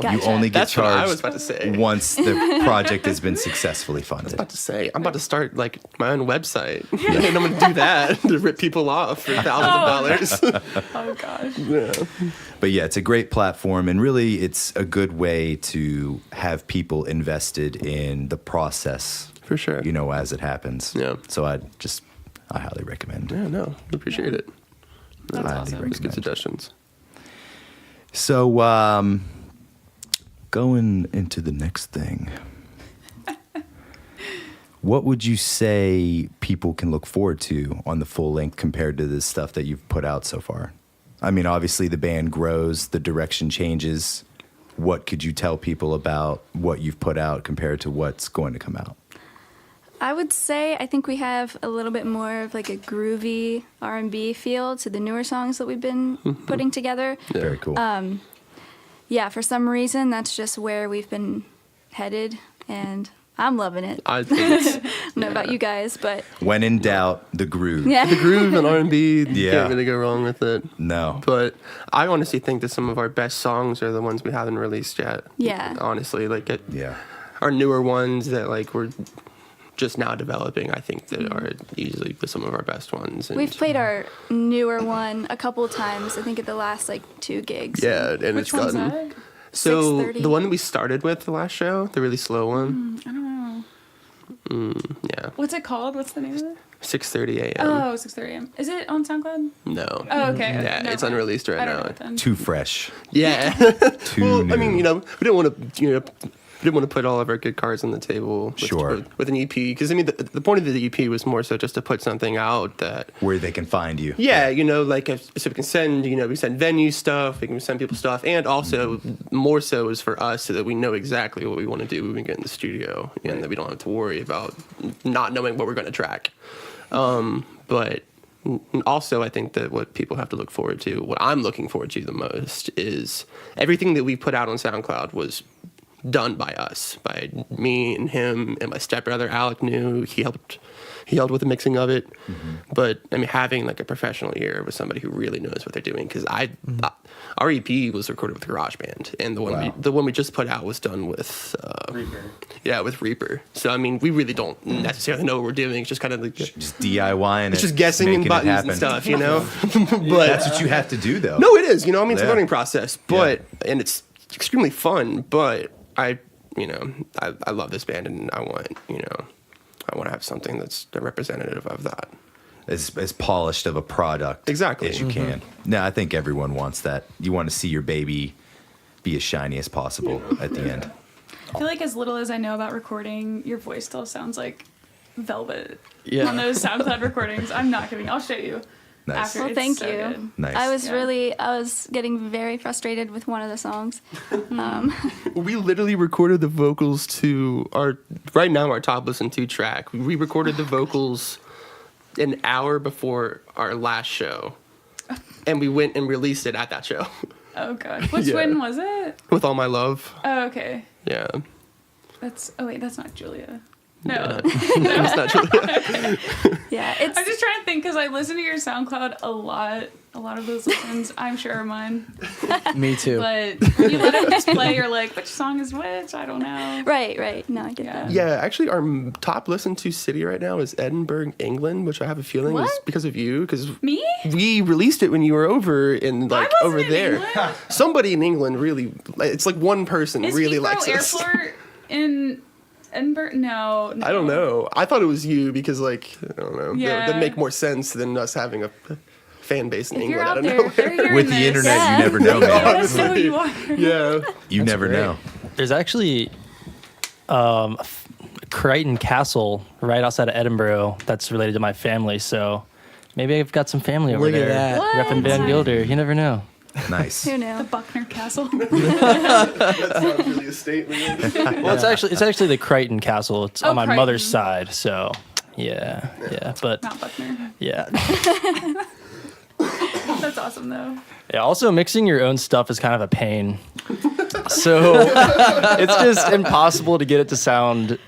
You Gotcha. only get That's what charged I was about to say. once the project has been successfully funded. I'm about to start like my own website, and I'm going to do that to rip people off for thousands of dollars. Oh gosh. But yeah, it's a great platform, and really, it's a good way to have people invested in the process. For sure. As it happens. Yeah. So I highly recommend. Yeah, no, appreciate it. That's highly awesome. That's good recommend. suggestions. So going into the next thing, what would you say people can look forward to on the full length compared to the stuff that you've put out so far? I mean, obviously the band grows, the direction changes. What could you tell people about what you've put out compared to what's going to come out? I would say I think we have a little bit more of like a groovy R&B feel to the newer songs that we've been putting together. Very cool. Yeah, for some reason that's just where we've been headed, and I'm loving it. I I think it's don't know about you guys, but When in doubt, the groove. yeah. the groove and R&B. You Yeah. can't really go wrong with it. No. But I honestly think that some of our best songs are the ones we haven't released yet. Yeah. Honestly, Yeah. our newer ones that like we're just now developing, I think that are easily some of our best ones. And We've played our newer one a couple times, I think at the last like 2 gigs. yeah, and Which it's one's gotten that? so 6:30. the one that we started with the last show, the really slow one. I don't know. Yeah, What's it called? What's the name of it? 6:30 a.m. Oh, 6:30 a.m. Is it on SoundCloud? No. Oh, okay. Yeah, Never it's mind. unreleased right I don't now. know it then. Too fresh. Yeah. Too Well, new. I mean, we didn't want to, we didn't want to put all of our good cards on the table with, Sure. with an EP, because I mean the point of the EP was more so just to put something out that Where they can find you. yeah, like so we can send we send venue stuff, we can send people stuff, and also more so is for us so that we know exactly what we want to do when we get in the studio, and that we don't have to worry about not knowing what we're going to track. But And also, I think that what people have to look forward to, what I'm looking forward to the most, is everything that we put out on SoundCloud was done by us, by me and him and my stepbrother Alec knew. He helped with the mixing of it. But I mean, having like a professional ear with somebody who really knows what they're doing, because our EP was recorded with GarageBand, and the one we just put out was done with Reaper. Yeah, with Reaper. So I mean, we really don't necessarily know what we're doing. It's just kind of like Just DIYing it's it. just guessing and buttons and stuff, you know. But That's what you have to do, though. no, it is. You know, I mean, it's a Yeah. learning process, but and it's extremely fun. But I love this band, and I want to have something that's representative of that. As polished of a product Exactly. as you can. No, I think everyone wants that. You want to see your baby be as shiny as possible at the end. I feel like as little as I know about recording, your voice still sounds like velvet Yeah. on those SoundCloud recordings. I'm not kidding. I'll show you. Nice. After. Well, It's thank so you. good. Nice. I was getting very frustrated with one of the songs. We literally recorded the vocals to our top listen to track. We recorded the vocals an hour before our last show, and we went and released it at that show Oh god. Which Yeah. one was it? with All My Love. Oh, okay. Yeah. That's that's not Julia. No. It's not Julia. Yeah, it's I'm just trying to think because I listen to your SoundCloud a lot. A lot of those listens, I'm sure, are mine. Me too. But when you let it just play, you're like, which song is which? I don't know. right. No, I get Yeah. that. Yeah, actually, our top listened to city right now is Edinburgh, England, which I have a feeling is What? because of you, because Me? we released it when you were over in I like wasn't over in there. England. Somebody in England really, it's like one person Is really Heathrow likes us. Airport in Edinburgh? No. I don't know. I thought it was you because like I don't know. Yeah. That'd make more sense than us having a fan base in If you're England out out of there, nowhere. they're hearing With the this. internet, Yeah. you never know, Let man. us know who you are. Yeah. You never great. know. There's actually Crichton Castle right outside of Edinburgh that's related to my family. So maybe I've got some family over Look at there. that. What? Repping Van Gilder. You never know. Nice. Who The knew? Buckner Castle. That's not really a statement. Well, it's actually the Crichton Castle. It's Oh, on my Crichton. mother's side. So yeah. But Not Buckner. yeah. That's awesome, though. Yeah, also mixing your own stuff is kind of a pain. So it's just impossible to get it to sound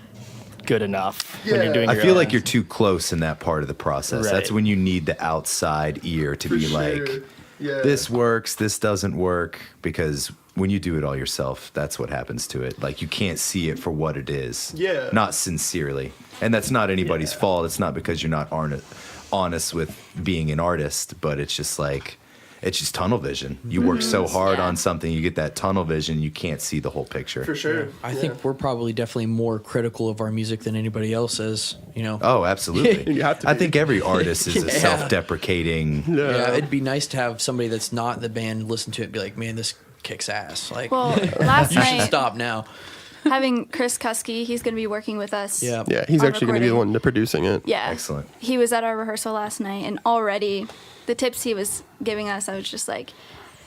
good enough when you're doing I your feel own. like you're too close in that part of the process. Right. That's when you need the outside ear to be like, Yeah. this works, this doesn't work, because when you do it all yourself, that's what happens to it. Like you can't see it for what it is. Yeah. Not sincerely. And that's not anybody's fault. It's not because you're not honest with being an artist, but it's just like, it's just tunnel vision. You work so hard Yeah. on something, you get that tunnel vision, you can't see the whole picture. For sure. I think we're probably definitely more critical of our music than anybody else is. You know. Oh, absolutely. You have to I be. think every artist is a Yeah. self-deprecating. Yeah, it'd be nice to have somebody that's not in the band listen to it and be like, man, this kicks ass. Like, Well, last you should night stop now. having Chris Kusky, he's going to be working with us. Yeah. Yeah, he's On actually going to be the recording. one producing it. Yeah. Excellent. He was at our rehearsal last night, and already the tips he was giving us, I was just like,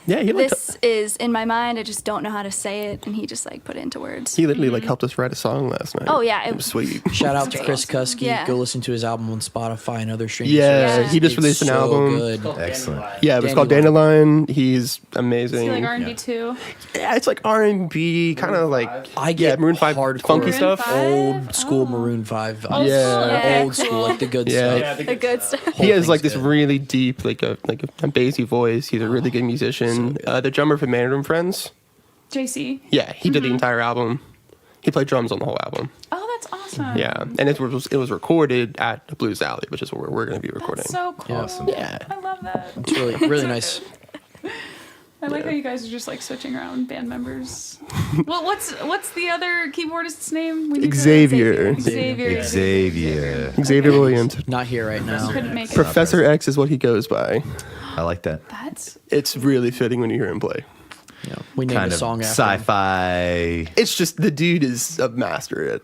Yeah, he this is in my mind. I just don't know how to say it, and he just like put it into words. He literally like helped us write a song last night. Oh, yeah, it was sweet. Shout out to That's Chris awesome. Kusky. Yeah. Go listen to his album on Spotify and other streaming Yeah, services. he just It's released an so album. Good. Excellent. Yeah, it was called Dandelion. He's amazing. Is he like R&B too? Yeah, it's like R&B, kind of like I get Maroon 5 hardcore funky Maroon stuff. 5? Old school Oh. Maroon 5. Old Yeah. school? Yeah, Old school, cool. like the good Yeah. stuff. The good stuff. Whole He has like thing's this good. really deep, like a bassy voice. He's a really good musician. The drummer for Man Room Friends. JC. Yeah, he did the entire album. He played drums on the whole album. Oh, that's awesome. Yeah, and it was recorded at the Blues Alley, which is where we're going to be recording. That's so cool. Awesome. Yeah. I love that. It's really nice. I like how you guys are just like switching around band members. Well, what's the other keyboardist's name? We need to- Xavier. Xavier. Xavier. Xavier Williams. Not here right now. Couldn't make it. Professor X is what he goes by. I like that. That's It's really fitting when you hear him play. Yeah, we named Kind a of song after him. sci-fi. It's just the dude is a master at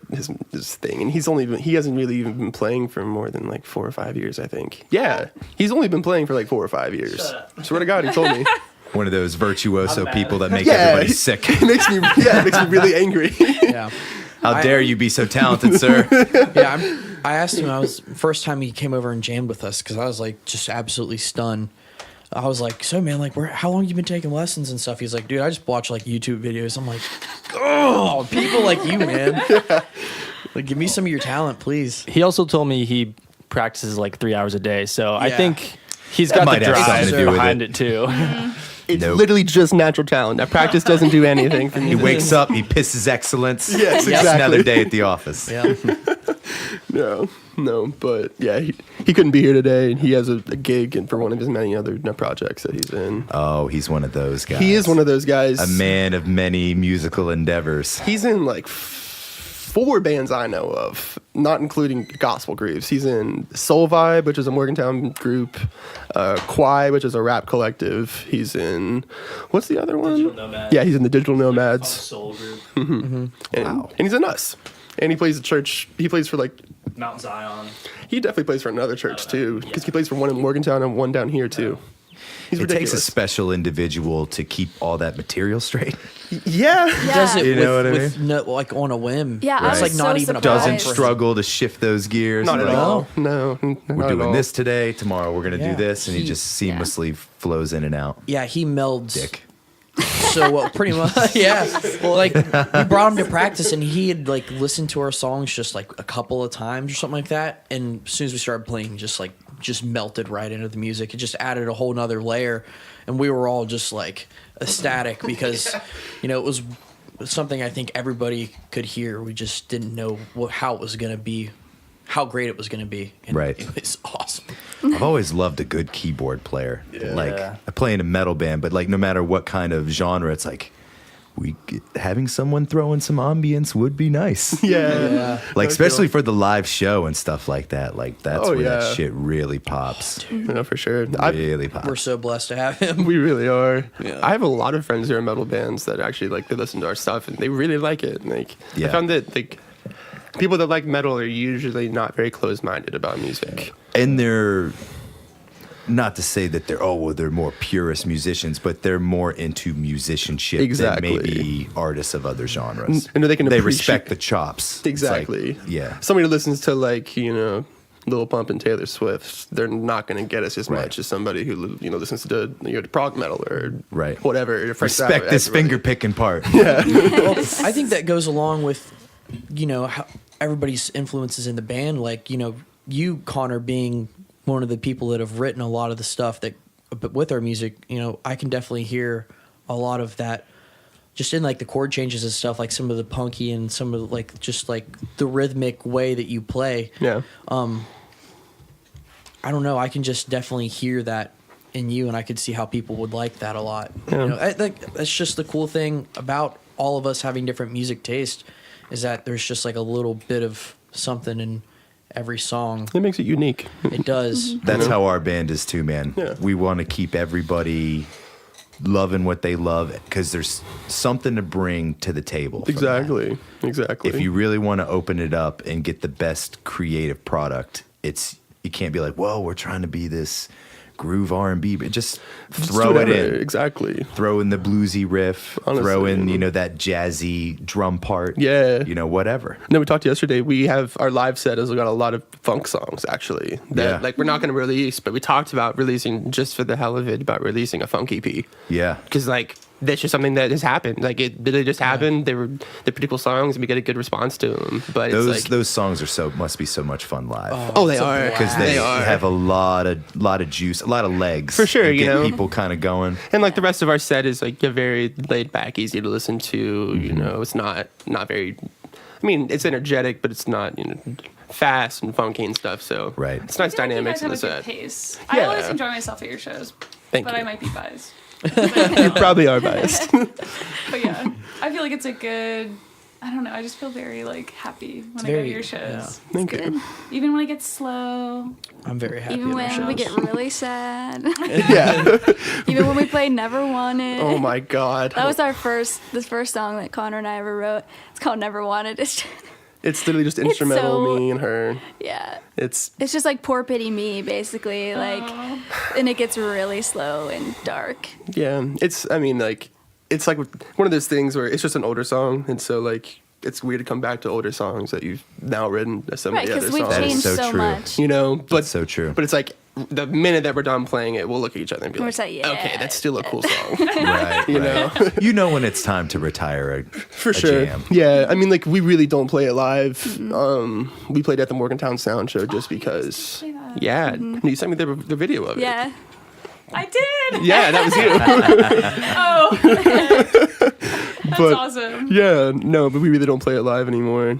his thing, and he hasn't really even been playing for more than like 4 or 5 years, I think. Yeah, he's only been playing for like 4 or 5 years. Swear to God, he told me. One of those virtuoso people that make Yeah. everybody sick. It makes me really angry. Yeah. How dare you be so talented, sir? Yeah, I asked him, first time he came over and jammed with us, because I was like just absolutely stunned. I was like, so man, like, how long you been taking lessons and stuff? He's like, dude, I just watch like YouTube videos. I'm like, oh, people like you, man. Like, give me some of your talent, please. He also told me he practices like 3 hours a day, so I Yeah. think he's That got might the have drive something to do with behind it. it too. It's Nope. literally just natural talent. That practice doesn't do anything for me. He wakes up, he pisses excellence. Yes, Just another exactly. day at the office. Yeah. No, but yeah, he couldn't be here today. He has a gig and for one of his many other projects that he's in. Oh, he's one of those guys. He is one of those guys. A man of many musical endeavors. He's in like 4 bands I know of, not including gospel groups. He's in Soul Vibe, which is a Morgantown group, Quai, which is a rap collective. He's in, what's the other one? Digital Nomads. Yeah, he's in the Digital Nomads. Soul group, And he's in us. And he plays at church. He plays for like, Mount Zion. he definitely plays for another church too, because Yeah. he plays for one in Morgantown and one down here too. He's It ridiculous. takes a special individual to keep all that material straight. Yeah. Yeah. Does it You with, know what I with no, like on a whim. Yeah, I It's was like not so even a surprised. Doesn't problem for him. struggle to shift those gears. Not at Like, all. No. We're not at doing all. this today. Tomorrow we're gonna Yeah. do this, and he He- just seamlessly flows in and out. Yeah, he melds. Dick. So pretty much, yeah. Well, like we brought him to practice, and he had like listened to our songs just like a couple of times or something like that. And as soon as we started playing, just melted right into the music. It just added a whole nother layer, and we were all just like ecstatic because, you know, it was something I think everybody could hear. We just didn't know how it was gonna be, how great it was gonna be. And Right. it was awesome. I've always loved a good keyboard player. Like Yeah. I play in a metal band, but like no matter what kind of genre, it's like having someone throw in some ambience would be nice. Yeah. Like I especially feel- for the live show and stuff like that. Like that's Oh, where yeah. that shit really pops. No, for sure. Really pops. We're so blessed to have him. We really are. Yeah. I have a lot of friends who are in metal bands that actually like they listen to our stuff and they really like it. Like Yeah. I found that like people that like metal are usually not very closed-minded about music. And they're not to say that they're more purist musicians, but they're more into musicianship Exactly. than maybe artists of other genres. And they can appreciate- respect the chops. It's like, Exactly. yeah. Somebody who listens to like, you know, Lil Pump and Taylor Swift, they're not going to get us as Right. much as somebody who, you know, listens to prog metal or Right. whatever. Frank Respect Zappa, this everybody. finger picking part. Well, I think that goes along with, you know, how everybody's influences in the band. Like, you know, you, Connor, being one of the people that have written a lot of the stuff that with our music, you know, I can definitely hear a lot of that just in like the chord changes and stuff, like some of the punky and some of the, like just like the rhythmic way that you play. Yeah. I don't know. I can just definitely hear that in you, and I could see how people would like that a lot. Yeah. You know, I think that's just the cool thing about all of us having different music taste, is that there's just like a little bit of something in every song. It makes it unique. It does. That's how our band is too, man. Yeah. We want to keep everybody loving what they love because there's something to bring to the table. from that. Exactly. If you really want to open it up and get the best creative product, you can't be like, whoa, we're trying to be this groove R&B, but just throw it whatever. in. Exactly. Throw in the bluesy riff, Honestly. throw in, you know, that jazzy drum part. Yeah. You know, whatever. No, we talked yesterday. We have our live set has got a lot of funk songs actually that Yeah. like we're not going to release, but we talked about releasing just for the hell of it about releasing a funk EP Yeah. because like that's just something that has happened. Like it literally just happened. They're pretty cool songs and we get a good response to them. But Those it's like those songs must be so much fun live. they are Because they They are. have a lot of juice, a lot of legs. For sure, You you get know. people kind of going. And like the rest of our set is like a very laid back, easy to listen to. You Mm-hmm. know, it's not very. I mean, it's energetic, but it's not fast and funky and stuff. So Right. it's nice I feel like dynamics you in guys the have a good set. pace. Yeah. I always enjoy myself at your shows, Thank but you. I might be biased. You probably are biased. But yeah, I feel like it's a good. I don't know. I just feel very like happy when I go to your shows. Thank you. Even when it gets slow. I'm very happy. Even at our when we shows. get really sad. Yeah. Even when we play Never Wanted. Oh my God. That was the first song that Connor and I ever wrote. It's called Never Wanted. It's just, It's literally just instrumental, so- me and her. yeah. It's It's just like poor pity me, basically. Like, and it gets really slow and dark. yeah. It's I mean like it's like one of those things where it's just an older song, and so like it's weird to come back to older songs that you've now written as some Right, of the other because we've songs. That is changed so so true. much. You know, but so true. But it's like the minute that we're done playing it, we'll look at each other and be We're like, just like, yeah. okay, that's still a cool song. Right, You right. You know when it's time to retire a, For a sure. jam. Yeah, I mean, like, we really don't play it live. We played at the Morgantown Sound Show just because. say that. Yeah, you sent me the video of it. Yeah. I did. Yeah, that was you. Oh, that's But- awesome. Yeah, no, but we really don't play it live anymore.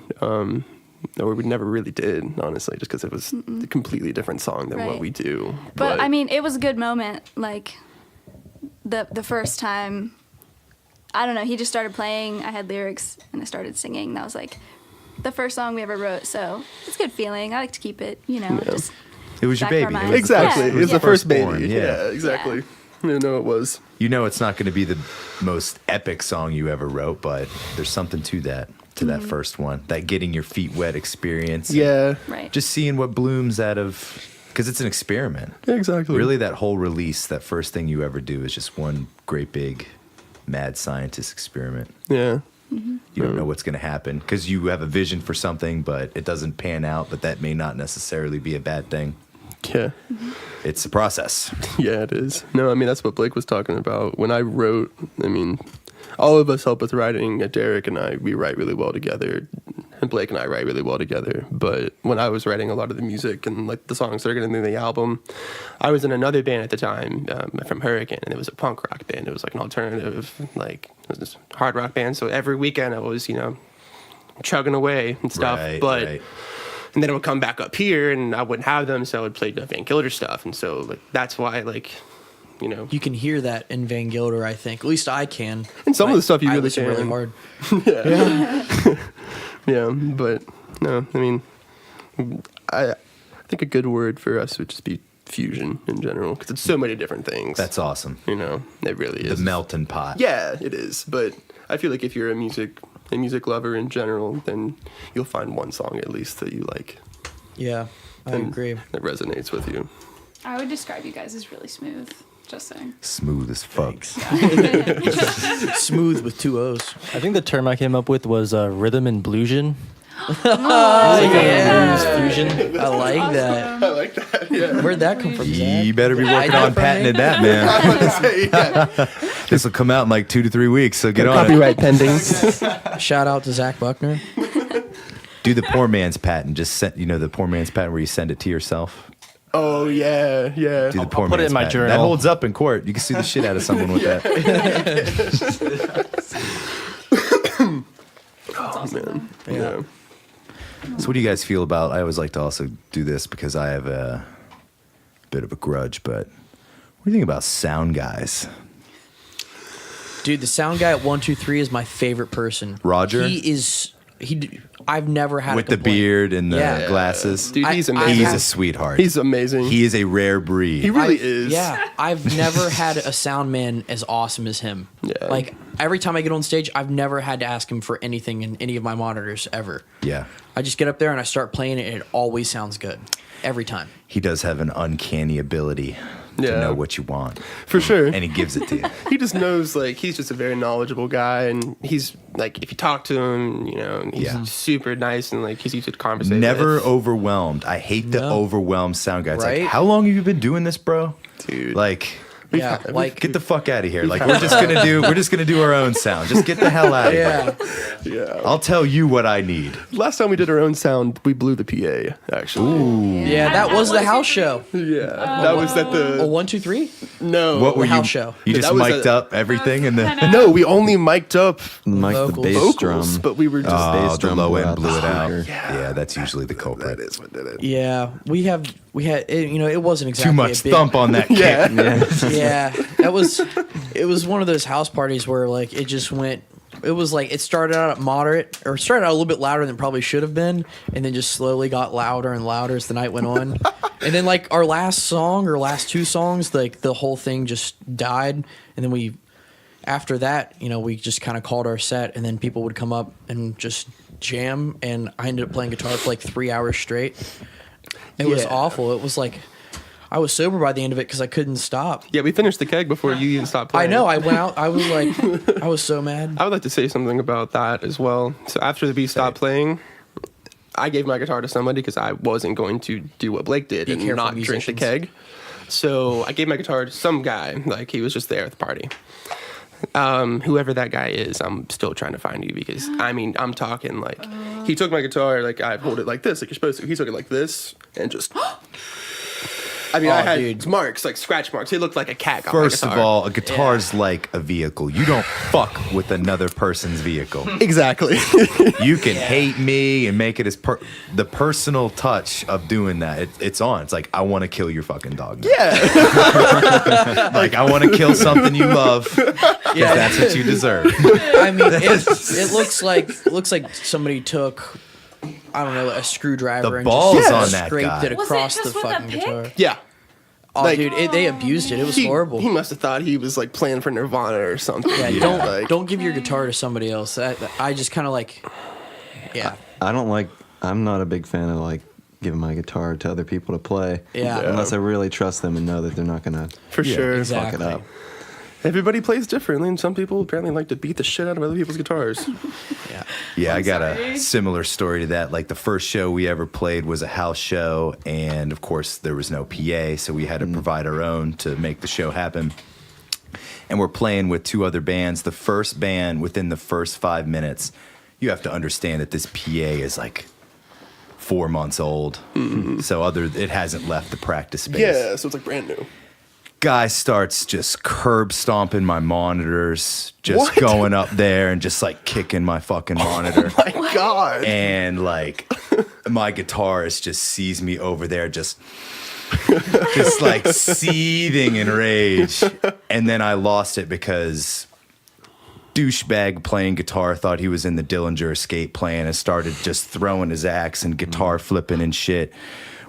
Or we never really did, honestly, just because it was a completely different song than what Right. we do. But I mean, it was a good moment. Like the first time, I don't know. He just started playing. I had lyrics and I started singing. That was like the first song we ever wrote. So it's a good feeling. I like to keep it. You know, just It was your back of baby. our It was minds. the exactly, Yeah. it was Yeah. the first Firstborn, baby. yeah. Yeah, exactly. You know, it was. You know it's not going to be the most epic song you ever wrote, but there's something to that first one. That getting your feet wet experience. Yeah, right. Just seeing what blooms out of, because it's an experiment. exactly. Really, that whole release, that first thing you ever do is just one great big mad scientist experiment. Yeah. You don't know what's going to happen because you have a vision for something, but it doesn't pan out, but that may not necessarily be a bad thing. Yeah. It's a process. Yeah, it is. No, I mean, that's what Blake was talking about. When I wrote, I mean, all of us help with writing. Derek and I, we write really well together. And Blake and I write really well together. But when I was writing a lot of the music and like the songs that are going to be in the album, I was in another band at the time from Hurricane, and it was a punk rock band. It was like an alternative, like, it was this hard rock band. So every weekend I was, chugging away and stuff. Right. And then it would come back up here, and I wouldn't have them, so I would play the Van Gilder stuff. And so, like, that's why, like, You can hear that in Van Gilder, I think. At least I can. And some of the stuff you I really listen really can. hard. Yeah, but no, I mean, I think a good word for us would just be fusion in general, because it's so many different things. That's awesome. It really The is. melting pot. Yeah, it is. But I feel like if you're a music lover in general, then you'll find one song at least that you like. Yeah, I and agree. That resonates with you. I would describe you guys as really smooth. Just saying. Smooth as fuck. Smooth with two O's. I think the term I came up with was rhythm and bluesion. Yeah. Blues fusion. I like that. I like that. Yeah. Where'd that come from, Zach? You better be working Hide on that from patenting me? that, man. I was gonna say, yeah. This will come out in like 2 to 3 weeks, so get on it. Copyright pending. Shout out to Zach Buckner. Do the poor man's patent. Just send, the poor man's patent where you send it to yourself. Oh yeah, yeah. Do the poor put it man's in my patent. journal. That holds up in court. You can sue the shit out of someone with that. Oh man. Yeah. So what do you guys feel about, I always like to also do this because I have a bit of a grudge, but what do you think about sound guys? Dude, the sound guy at 123 is my favorite person. Roger? I've never had With a the complaint. beard and the Yeah. glasses. Dude, he's I amazing. He's have- a sweetheart. He's amazing. He is a rare breed. He really I've- is. Yeah, I've never had a sound man as awesome as him. Yeah. Like every time I get on stage, I've never had to ask him for anything in any of my monitors ever. Yeah. I just get up there and I start playing it, and it always sounds good every time. He does have an uncanny ability to Yeah. know what you want. For sure. And he gives it to you. He just knows, like, he's just a very knowledgeable guy, and he's like, if you talk to him, he's Yeah. super nice, and like he's easy to conversate Never with. overwhelmed. I hate the No. overwhelmed sound guys. Right? Like, how long have you been doing this, bro? Dude. Like, Yeah, like get the fuck out of here. Like, we're just gonna do our own sound. Just get the hell out of here. yeah, Yeah. I'll tell you what I need. Last time we did our own sound, we blew the PA. Actually. yeah. That was the house show. Yeah. That was at Oh, the 123. no. What were house you? show. You Yeah, just that was mic'd up everything and the No, we only mic'd up Mike the Vocals. bass vocals, drum. but we were just oh, the low end blew it out. speaker. Yeah, that's usually the culprit. that is what did it. Yeah, we had it wasn't exactly Too much a big, thump on that kick. Yeah. Yeah, it was one of those house parties where like it just went. It was like it started out at moderate, or started out a little bit louder than it probably should have been, and then just slowly got louder and louder as the night went on. And then like our last two songs, like the whole thing just died, and then after that, we just kind of called our set, and then people would come up and just jam, and I ended up playing guitar for like 3 hours straight. It was Yeah. awful. It was like I was sober by the end of it because I couldn't stop. Yeah, we finished the keg before you even stopped I playing. know. I went out. I was like, I was so mad. I would like to say something about that as well. So after the beat stopped playing, I gave my guitar to somebody because I wasn't going to do what Blake did Be and careful, not drink the musicians. keg. So I gave my guitar to some guy. Like, he was just there at the party. Whoever that guy is, I'm still trying to find you because, I mean, I'm talking like, he took my guitar, like, I hold it like this, like you're supposed to. He took it like this and just... I mean, I had dude. marks, like scratch marks. He looked like a cat on First my of guitar. all, a guitar's like a vehicle. You don't fuck with another person's vehicle. Exactly. You can hate me and make it as the personal touch of doing that. It's on. It's like, I want to kill your fucking dog. Yeah. Like, I want to kill something you love because that's what you deserve. I mean, it looks like somebody took, I don't know, a screwdriver The and balls just on that scraped guy. it Was it across just the with a fucking pick? guitar. Yeah. Oh, Like- dude, they abused it. It was horrible. He must have thought he was like playing for Nirvana or something. Yeah, don't give your guitar to somebody else. I just kind of like, yeah, I'm not a big fan of like giving my guitar to other people to play. Yeah. Unless I really trust them and know that they're not gonna For sure. exactly. fuck it up. Everybody plays differently, and some people apparently like to beat the shit out of other people's guitars. Yeah, I got sorry. a similar story to that. Like, the first show we ever played was a house show, and of course there was no PA, so we had to provide our own to make the show happen. And we're playing with two other bands. The first band, within the first 5 minutes, you have to understand that this PA is like 4 months old, so it hasn't left the practice space. Yeah, so it's like brand new. Guy starts just curb stomping my monitors, just What? going up there and just like kicking my fucking monitor. My God. And like my guitarist just sees me over there just like seething in rage. And then I lost it because douchebag playing guitar thought he was in the Dillinger Escape Plan and started just throwing his axe and guitar flipping and shit.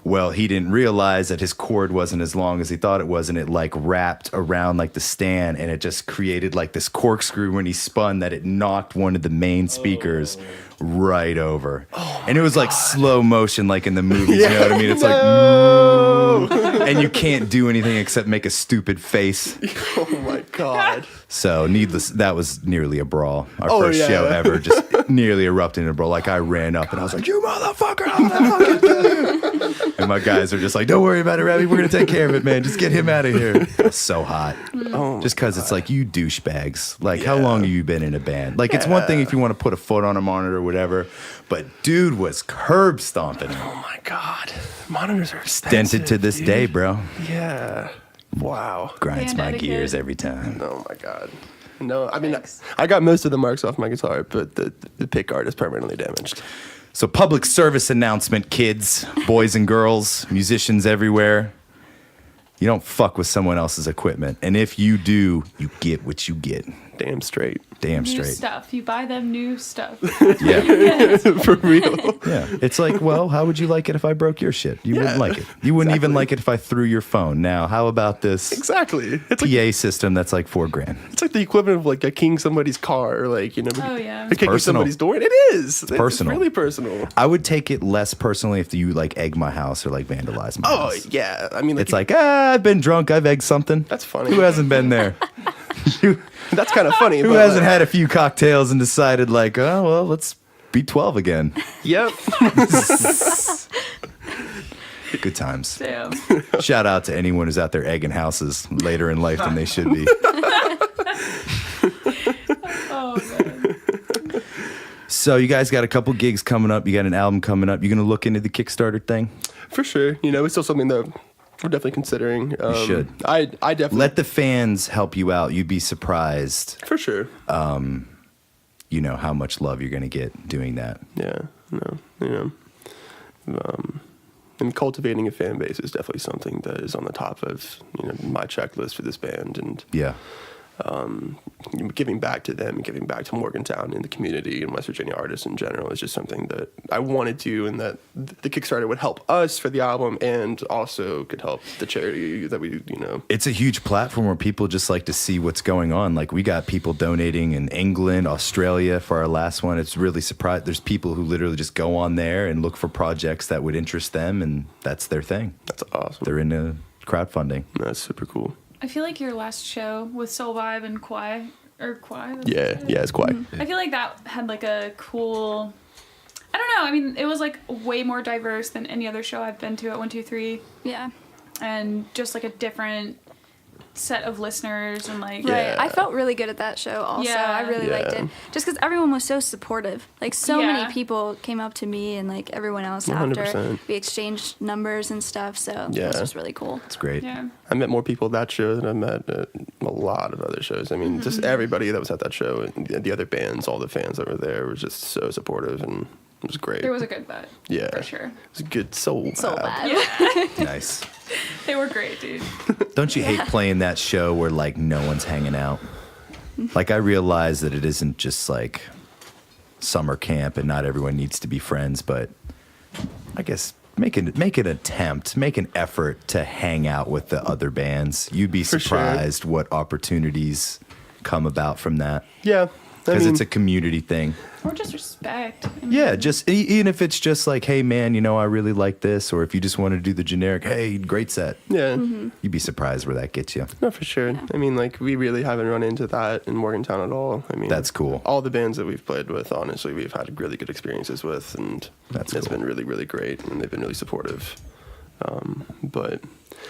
Well, he didn't realize that his cord wasn't as long as he thought it was, and it like wrapped around like the stand, and it just created like this corkscrew when he spun that it knocked one of the main speakers right over. And it was like slow motion, like in the movies, you know what I mean? It's like, and you can't do anything except make a stupid face. Oh my God. So needless, that was nearly a brawl. Our Oh, first yeah. show ever, just nearly erupted in a brawl. Like, I ran up and I was like, "You motherfucker, I'm gonna fucking kill you." And my guys are just like, "Don't worry about it, Ravi. We're gonna take care of it, man. Just get him out of here." It's so hot. Oh, Just because it's like, you douchebags. Like, how long have you been in a band? Like, it's one thing if you want to put a foot on a monitor or whatever, but dude was curb stomping. oh my God. Monitors are expensive, Dented to this dude. day, bro. Yeah. Wow. Grinds Band my etiquette. gears every time. Oh my God. No, I mean, Thanks. I got most of the marks off my guitar, but the pick guard is permanently damaged. So, public service announcement, kids, boys and girls, musicians everywhere. You don't fuck with someone else's equipment. And if you do, you get what you get. Damn straight. Damn New straight. stuff. You buy them new stuff. Yeah. For real. Yeah. It's like, well, how would you like it if I broke your shit? You wouldn't like it. You wouldn't even Exactly. like it if I threw your phone. Now, how about this Exactly. It's like, PA system that's like $4,000? it's like the equivalent of like a keying somebody's car, or like, you know, Oh, yeah. kicking personal. somebody's door. It is. It's personal. really personal. I would take it less personally if you like egg my house or like vandalize my Oh house. yeah. I mean, It's like, I've been drunk, I've egged something. That's funny. Who hasn't been there? that's kind of funny. Who but, hasn't like, had a few cocktails and decided like, oh, well, let's be 12 again? Yep. Good times. Damn. Shout out to anyone who's out there egging houses later in life than they should be. Oh, man. So you guys got a couple gigs coming up. You got an album coming up. You going to look into the Kickstarter thing? For sure. You know, it's still something that we're definitely considering. should. I definitely. Let the fans help you out. You'd be surprised, For sure. you know, how much love you're going to get doing that. Yeah. No. You know. And cultivating a fan base is definitely something that is on the top of, you know, my checklist for this band, and Yeah. giving back to them and giving back to Morgantown and the community and West Virginia artists in general is just something that I wanted to, and that the Kickstarter would help us for the album and also could help the charity that we, you know. It's a huge platform where people just like to see what's going on. Like, we got people donating in England, Australia for our last one. It's really surprised. There's people who literally just go on there and look for projects that would interest them, and that's their thing. That's awesome. They're into crowdfunding. That's super cool. I feel like your last show with Soul Vibe and Kwai, or Kwai. that's Yeah, what it is? yeah, it's quiet. I feel like that had like a cool. I don't know. I mean, it was like way more diverse than any other show I've been to at 123, Yeah. and just like a different set of listeners and like. Right. Yeah. I felt really good at that show also. Yeah. I really liked Yeah. it. Just because everyone was so supportive. Like, so Yeah. many people came up to me and, like, everyone else after. 100%. We exchanged numbers and stuff, so Yeah. this was really cool. It's great. Yeah. I met more people at that show than I met at a lot of other shows. I mean, just everybody that was at that show, and the other bands, all the fans that were there were just so supportive, and it was great. There was a good vibe. Yeah. For sure. It was a good soul So vibe. bad. Nice. They were great, dude. Don't you hate playing that show where like no one's hanging out? Like I realize that it isn't just like summer camp and not everyone needs to be friends, but I guess make an attempt, make an effort to hang out with the other bands. You'd be For sure. surprised what opportunities come about from that Yeah. I because mean, it's a community thing. Or just respect. I mean, Yeah, just even if it's just like, hey man, you know, I really like this, or if you just want to do the generic, hey, great set. yeah. You'd be surprised where that gets you. No, for sure. I mean, like, we really haven't run into that in Morgantown at all. I mean, That's cool. All the bands that we've played with, honestly, we've had really good experiences with, and That's it's cool. been really, really great, and they've been really supportive. But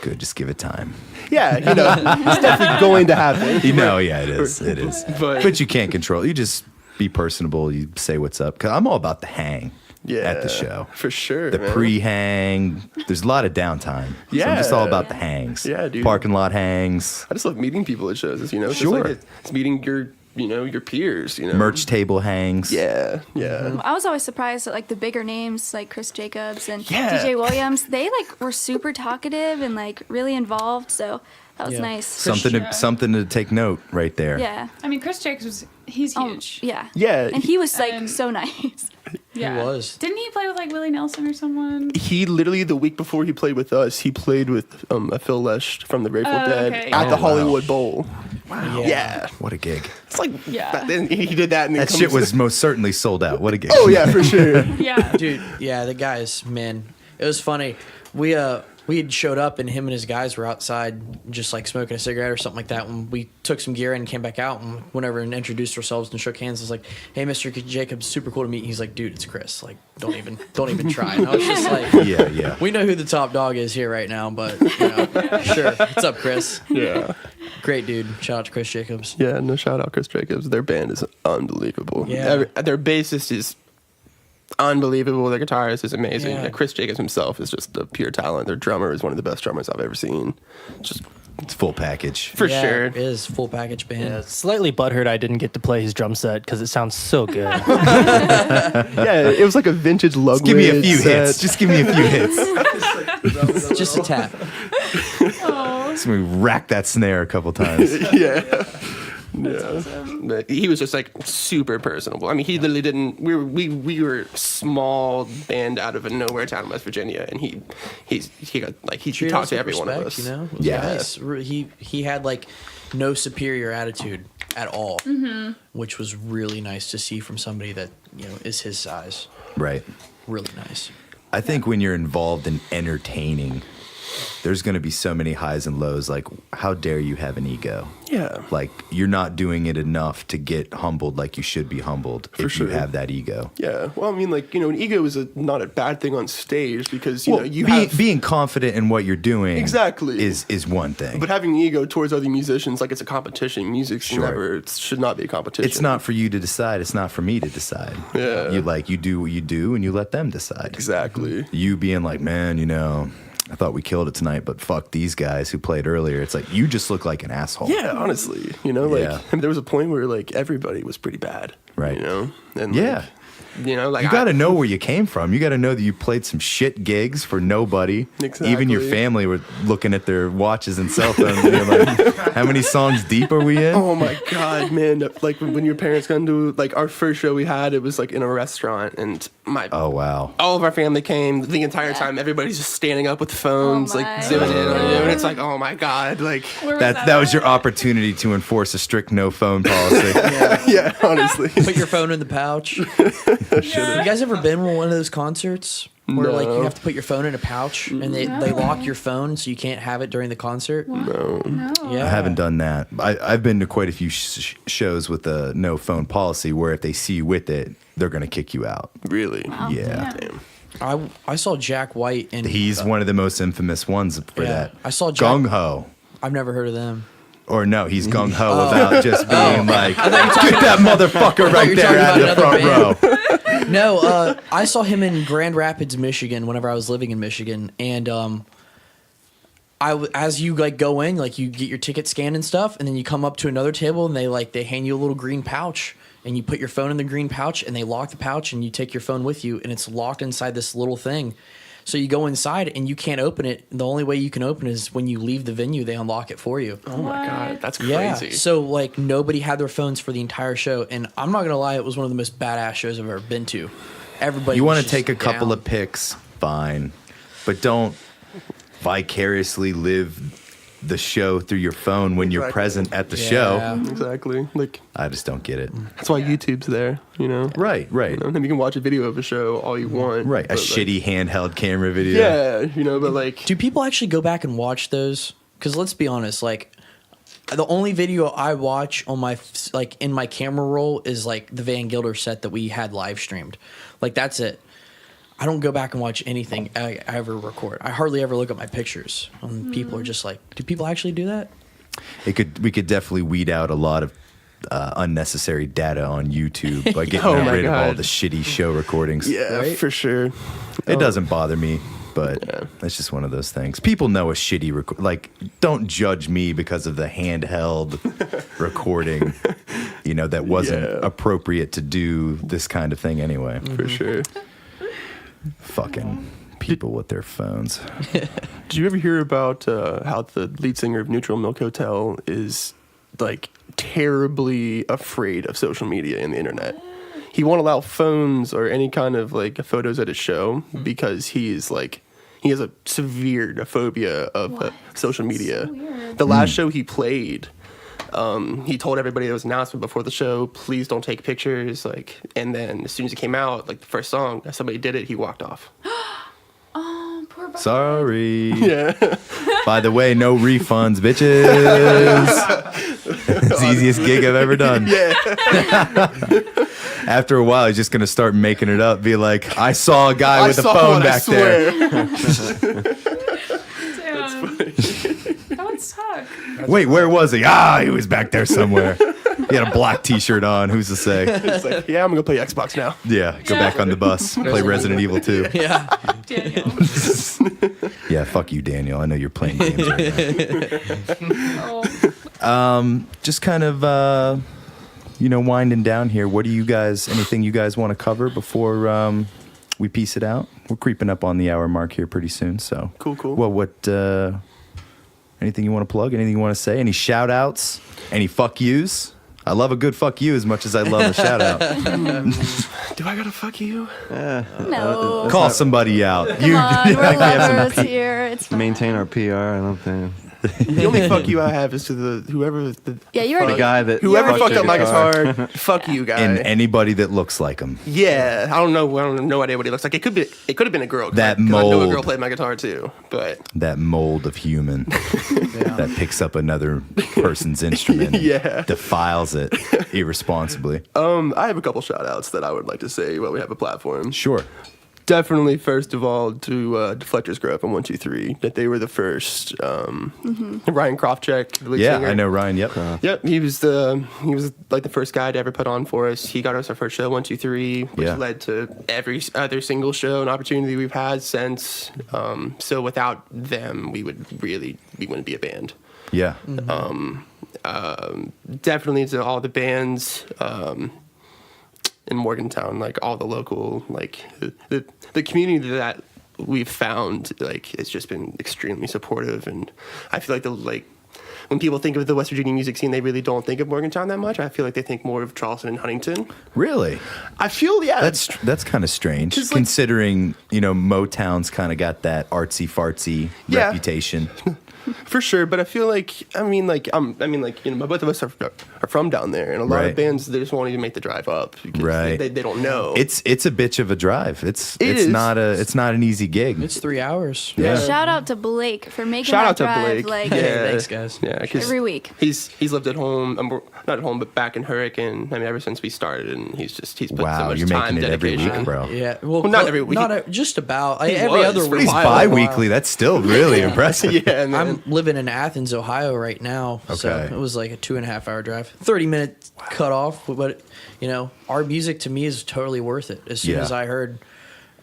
Good, just give it time. yeah, you know, it's definitely going to happen. You know, yeah, it is. It is. But- But you can't control it. You just be personable. You say what's up. Because I'm all about the hang Yeah, at the show. for sure. The man. pre-hang. There's a lot of downtime. So I'm just all Yeah. about the hangs. Yeah, dude. Parking lot hangs. I just love meeting people at shows. You know, it's Sure. Just like it's meeting your, your peers. You know, Merch table hangs. Yeah, yeah. I was always surprised that, like, the bigger names, like Chris Jacobs and Yeah. DJ Williams, they, like, were super talkative and, like, really involved, so that was Yeah. nice. Something to take note right there. Yeah. I mean, Chris Jacobs, he's huge. Yeah. Yeah. And he was, like, And- so nice. Yeah. was. Didn't he play with like Willie Nelson or someone? He literally, the week before he played with us, he played with Phil Lesh from the Grateful Oh, Dead okay. at Oh, the wow. Hollywood Bowl. Wow. Yeah. What a gig. It's like, Yeah. then he did that, and then That shit was most certainly sold out. What a gig. Oh, yeah, for sure. Yeah. Dude, yeah, the guys, man, it was funny. We had showed up and him and his guys were outside just like smoking a cigarette or something like that when we took some gear in and came back out and went over and introduced ourselves and shook hands. I was like, hey, Mr. Jacobs, super cool to meet you. He's like, dude, it's Chris. Like, don't even try. And I was just like, Yeah, yeah. we know who the top dog is here right now, but you know, sure. What's up, Chris? Yeah. Great dude. Shout out to Chris Jacobs. Yeah, no, shout out Chris Jacobs. Their band is unbelievable. Yeah. Their bassist is unbelievable. Their guitarist is amazing. Yeah. Chris Jacobs himself is just a pure talent. Their drummer is one of the best drummers I've ever seen. Just It's full package. for Yeah, sure. It is full package band. Yeah, slightly butthurt I didn't get to play his drum set because it sounds so good. Yeah, it was like a vintage lug. Just give me a few set. hits. Just give me a few hits. Just a tap. Oh. Just me rack that snare a couple times. Yeah. Yeah. But he was just like super personable. I mean, he literally didn't. We were a small band out of a nowhere town in West Virginia, and he got like he Treated talked us to with every one of respect, us. You know, it was Yeah. nice. He had like no superior attitude at all, which was really nice to see from somebody that is his size. Right. Really nice. I think when you're involved in entertaining, there's going to be so many highs and lows. Like, how dare you have an ego? Yeah. Like, you're not doing it enough to get humbled like you should be humbled if sure. you have that ego. Yeah. Well, I mean, like, an ego is not a bad thing on stage because Well, you being, have. being confident in what you're doing Exactly. is one thing. But having an ego towards other musicians, like it's a competition. Music should not be a competition. It's not for you to decide. It's not for me to decide. Yeah. You do what you do, and you let them decide. Exactly. You being like, man, I thought we killed it tonight, but fuck these guys who played earlier. It's like, you just look like an asshole. Yeah, honestly, Yeah. I mean, there was a point where like everybody was pretty bad, Right. and Yeah. like You got to know where you came from. You got to know that you played some shit gigs for nobody. Exactly. Even your family were looking at their watches and cell phones and you're like, how many songs deep are we in? Oh my god, man! Like when your parents got into like our first show we had, it was like in a restaurant, and Oh, wow. all of our family came the entire time. Everybody's just standing up with phones, Oh like my. zooming in on you, and it's like, oh my god, like Where was That was your at? opportunity to enforce a strict no phone policy. yeah, honestly. Put your phone in the pouch. You guys ever been to one of those concerts Where like you No. have to put your phone in a pouch and they lock your phone so you can't have it during the concert. No. No. Yeah. I haven't done that. I've been to quite a few shows with a no phone policy where if they see you with it, they're going to kick you out. Really? Yeah. Damn. I saw Jack White and He's one of the most infamous ones for Yeah. that. I saw Jack- Gung Ho. I've never heard of them. Or no, he's gung ho Oh. about just being like, get that motherfucker right you were there talking out of the about front another row. No, I saw him in Grand Rapids, Michigan. Whenever I was living in Michigan, and as you like go in, like you get your ticket scanned and stuff, and then you come up to another table and they hand you a little green pouch, and you put your phone in the green pouch, and they lock the pouch, and you take your phone with you, and it's locked inside this little thing. So you go inside and you can't open it. The only way you can open it is when you leave the venue. They unlock it for you. Oh my god, that's Yeah. crazy. So like nobody had their phones for the entire show, and I'm not gonna lie, it was one of the most badass shows I've ever been to. Everybody. You was want to just take a couple down. of pics, fine. But don't vicariously live the show through your phone when you're Exactly. present at the Yeah. show. Exactly. Like I just don't get it. that's why YouTube's there. You know. Right, right. You know, then you can watch a video of a show all you want. Right. A but, like, shitty handheld camera video. Yeah, you know, but like. Do people actually go back and watch those? Because let's be honest, like the only video I watch on my like in my camera roll is like the Van Gilder set that we had live streamed. Like that's it. I don't go back and watch anything I ever record. I hardly ever look at my pictures. People are just like, do people actually do that? We could definitely weed out a lot of unnecessary data on YouTube by getting Oh my rid of all God. the shitty show recordings. Yeah, Right? for sure. It doesn't bother me, but it's just one of those things. People know a shitty like don't judge me because of the handheld recording, you know, that wasn't Yeah. appropriate to do this kind of thing anyway. For sure. Fucking people with their phones. Did you ever hear about how the lead singer of Neutral Milk Hotel is like terribly afraid of social media and the internet? He won't allow phones or any kind of like photos at his show because he has a severe phobia of social media. So weird. The last show he played, he told everybody there was an announcement before the show, please don't take pictures. Like, and then as soon as it came out, like the first song, somebody did it, he walked off. Oh, poor Bucky. Sorry. Yeah. By the way, no refunds, bitches. It's the easiest gig I've ever done. Yeah. After a while, he's just gonna start making it up. Be like, I saw a guy with a saw phone one, back there. Damn. That would suck. Wait, where was he? Ah, he was back there somewhere. He had a black T-shirt on. Who's to say? It's like, yeah, I'm gonna go play Xbox now. Yeah, go back on the bus. Play Resident Evil 2. Yeah. Daniel. Yeah, fuck you, Daniel. I know you're playing games right now. Oh. Just kind of, winding down here. What do you guys? Anything you guys want to cover before we piece it out? We're creeping up on the hour mark here pretty soon. So Cool. Well, what? Anything you want to plug? Anything you want to say? Any shout outs? Any fuck yous? I love a good fuck you as much as I love a shout out. Do I gotta fuck you? No. Call somebody out. Come on, we're I can't have lovers here. It's fine. Maintain our PR. I don't think The only fuck you I have is to whoever Yeah, you the already. guy that whoever fucked fucked your up my guitar. guitar. Fuck you, guy. And anybody that looks like him. Yeah, I don't know. I don't have no idea what he looks like. It could have been a girl. 'Cause That I know a mold. girl played my guitar too. But That mold of human that picks up another person's instrument and Yeah. defiles it irresponsibly. I have a couple shout outs that I would like to say while we have a platform. Sure. Definitely, first of all, to Deflectors Grove and 123, that they were the first. Ryan Krofcheck, the lead Yeah, singer. I know Ryan. Yep. Yep, he was like the first guy to ever put on for us. He got us our first show, 123, which Yeah. led to every other single show and opportunity we've had since. So without them, we wouldn't be a band. Yeah. Definitely to all the bands in Morgantown, like all the local, like the community that we've found, like it's just been extremely supportive, and I feel like when people think of the West Virginia music scene, they really don't think of Morgantown that much. I feel like they think more of Charleston and Huntington. Really? I feel, yeah. That's kind of strange, 'Cause, like- considering Motown's kind of got that artsy fartsy Yeah. reputation. For sure, but I feel like both of us are from down there, and a lot Right. of bands they just won't even make the drive up because Right. they don't know. It's a bitch of a drive. It's is. not an easy gig. It's 3 hours. Yeah. Shout out to Blake for making Shout that out to drive Blake. like Yeah. Thanks, guys. Yeah, 'cause every week. he's lived at home, not at home, but back in Hurricane. I mean, ever since we started, and he's put so Wow, much you're time, making it every dedication. week, bro. Yeah. Well, not every week. Just about. He Every was other for week. He's a while. bi-weekly. That's still really impressive. Yeah, man. I'm living in Athens, Ohio right now. So Okay. it was like a 2.5 hour drive, 30-minute cut off. But, our music to me is totally worth it. As soon Yeah. as I heard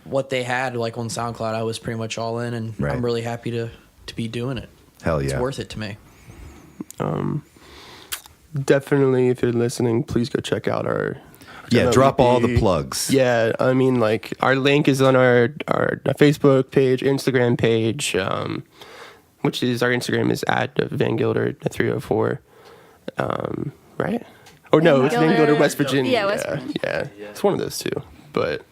what they had like on SoundCloud, I was pretty much all in, and Right. I'm really happy to be doing it. Hell yeah. It's worth it to me. Definitely, if you're listening, please go check out our. Yeah, drop all the MLB. plugs. Yeah, I mean, like our link is on our Facebook page, Instagram page, which is our Instagram is at Van Gilder 304, right? Or no, Van it's Van Gilder- Gilder, West Virginia. Yeah, West Virginia. Yeah, it's one of those two, but.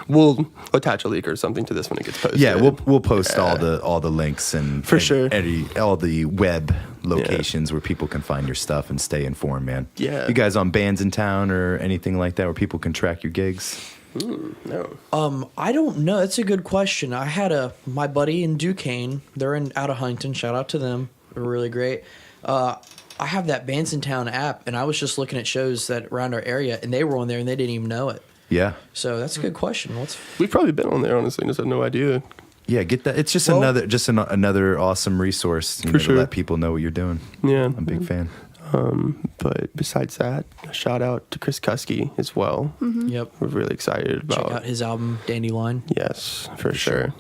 We'll attach a link or something to this when it gets posted. Yeah, we'll post all the links and For sure. all the web locations where people can find your stuff and stay informed, man. Yeah. You guys on bands in town or anything like that where people can track your gigs? No. I don't know. That's a good question. I had my buddy in Duquesne. They're out of Huntington. Shout out to them. They're really great. I have that Bands in Town app, and I was just looking at shows that around our area, and they were on there, and they didn't even know it. Yeah. So that's a good question. We've probably been on there, honestly, just have no idea. Yeah, get that. It's just Well- another awesome resource For sure. to let people know what you're doing. Yeah. I'm a big fan. But besides that, a shout out to Chris Kusky as well. Yep. We're really excited Check about out his album, Dandelion. Yes, for sure.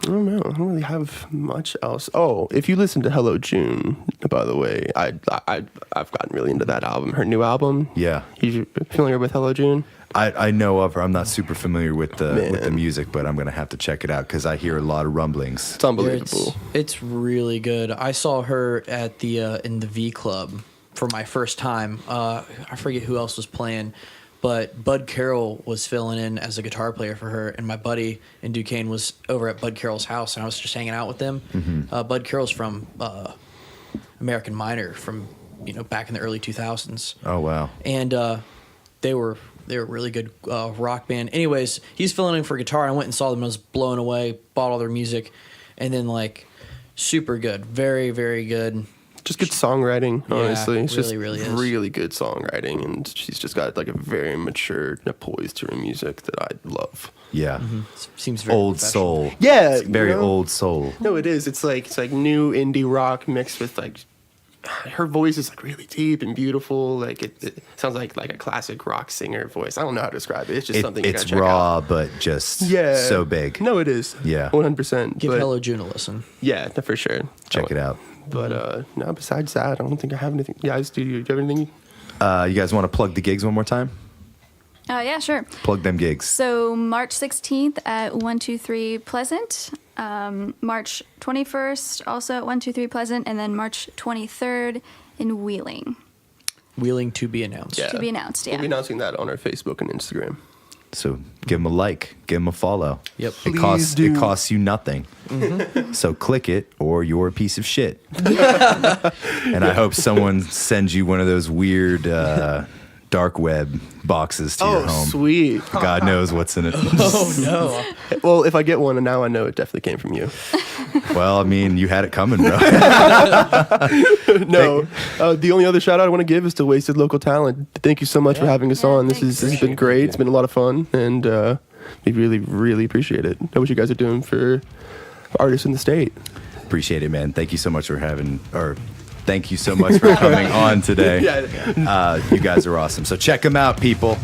I don't know. I don't really have much else. Oh, if you listen to Hello June, by the way, I've gotten really into that album. Her new album. Yeah. You familiar with Hello June? I know of her. I'm not super familiar with the Man. music, but I'm gonna have to check it out because I hear a lot of rumblings. It's unbelievable. It's really good. I saw her at the in the V Club for my first time. I forget who else was playing, but Bud Carroll was filling in as a guitar player for her, and my buddy in Duquesne was over at Bud Carroll's house, and I was just hanging out with them. Bud Carroll's from American Miner from back in the early 2000s. Oh wow. And they were a really good rock band. Anyways, he's filling in for guitar. I went and saw them. I was blown away. Bought all their music, and then super good, very very good. Just good songwriting, Yeah, honestly. It's just really is. really good songwriting, and she's just got a very mature poise to her music that I love. Yeah. Seems very Old professional. soul. Yeah, It's very you know? old soul. No, it is. It's like new indie rock mixed with her voice is really deep and beautiful. It sounds like a classic rock singer voice. I don't know how to describe it. It's just something you It's gotta check raw, out. but just Yeah, so big. No, it is. Yeah. 100%. Give but, Hello June a listen. Yeah, no, for sure. Check it out. But no, besides that, I don't think I have anything. Guys, do you have anything? You guys want to plug the gigs one more time? Yeah, sure. Plug them gigs. So March 16th at 123 Pleasant, March 21st also at 123 Pleasant, and then March 23rd in Wheeling. Wheeling to be announced. Yeah. To be announced, yeah. We'll be announcing that on our Facebook and Instagram. So give them a like, give them a follow. Yep. It costs do. it costs you nothing. So click it, or you're a piece of shit. And I hope someone sends you one of those weird dark web boxes to your home. Sweet. God knows what's in it. Oh no. Well, if I get one, and now I know it definitely came from you. Well, I mean, you had it coming, bro. No, the only other shout out I want to give is to Wasted Local Talent. Thank you so much for having us Yeah, on. This thanks. has been great. It's been a lot of fun, and we really, really appreciate it. Know what you guys are doing for artists in the state. Appreciate it, man. Thank you so much for thank you so much for coming on today. You guys are awesome. So check them out, people.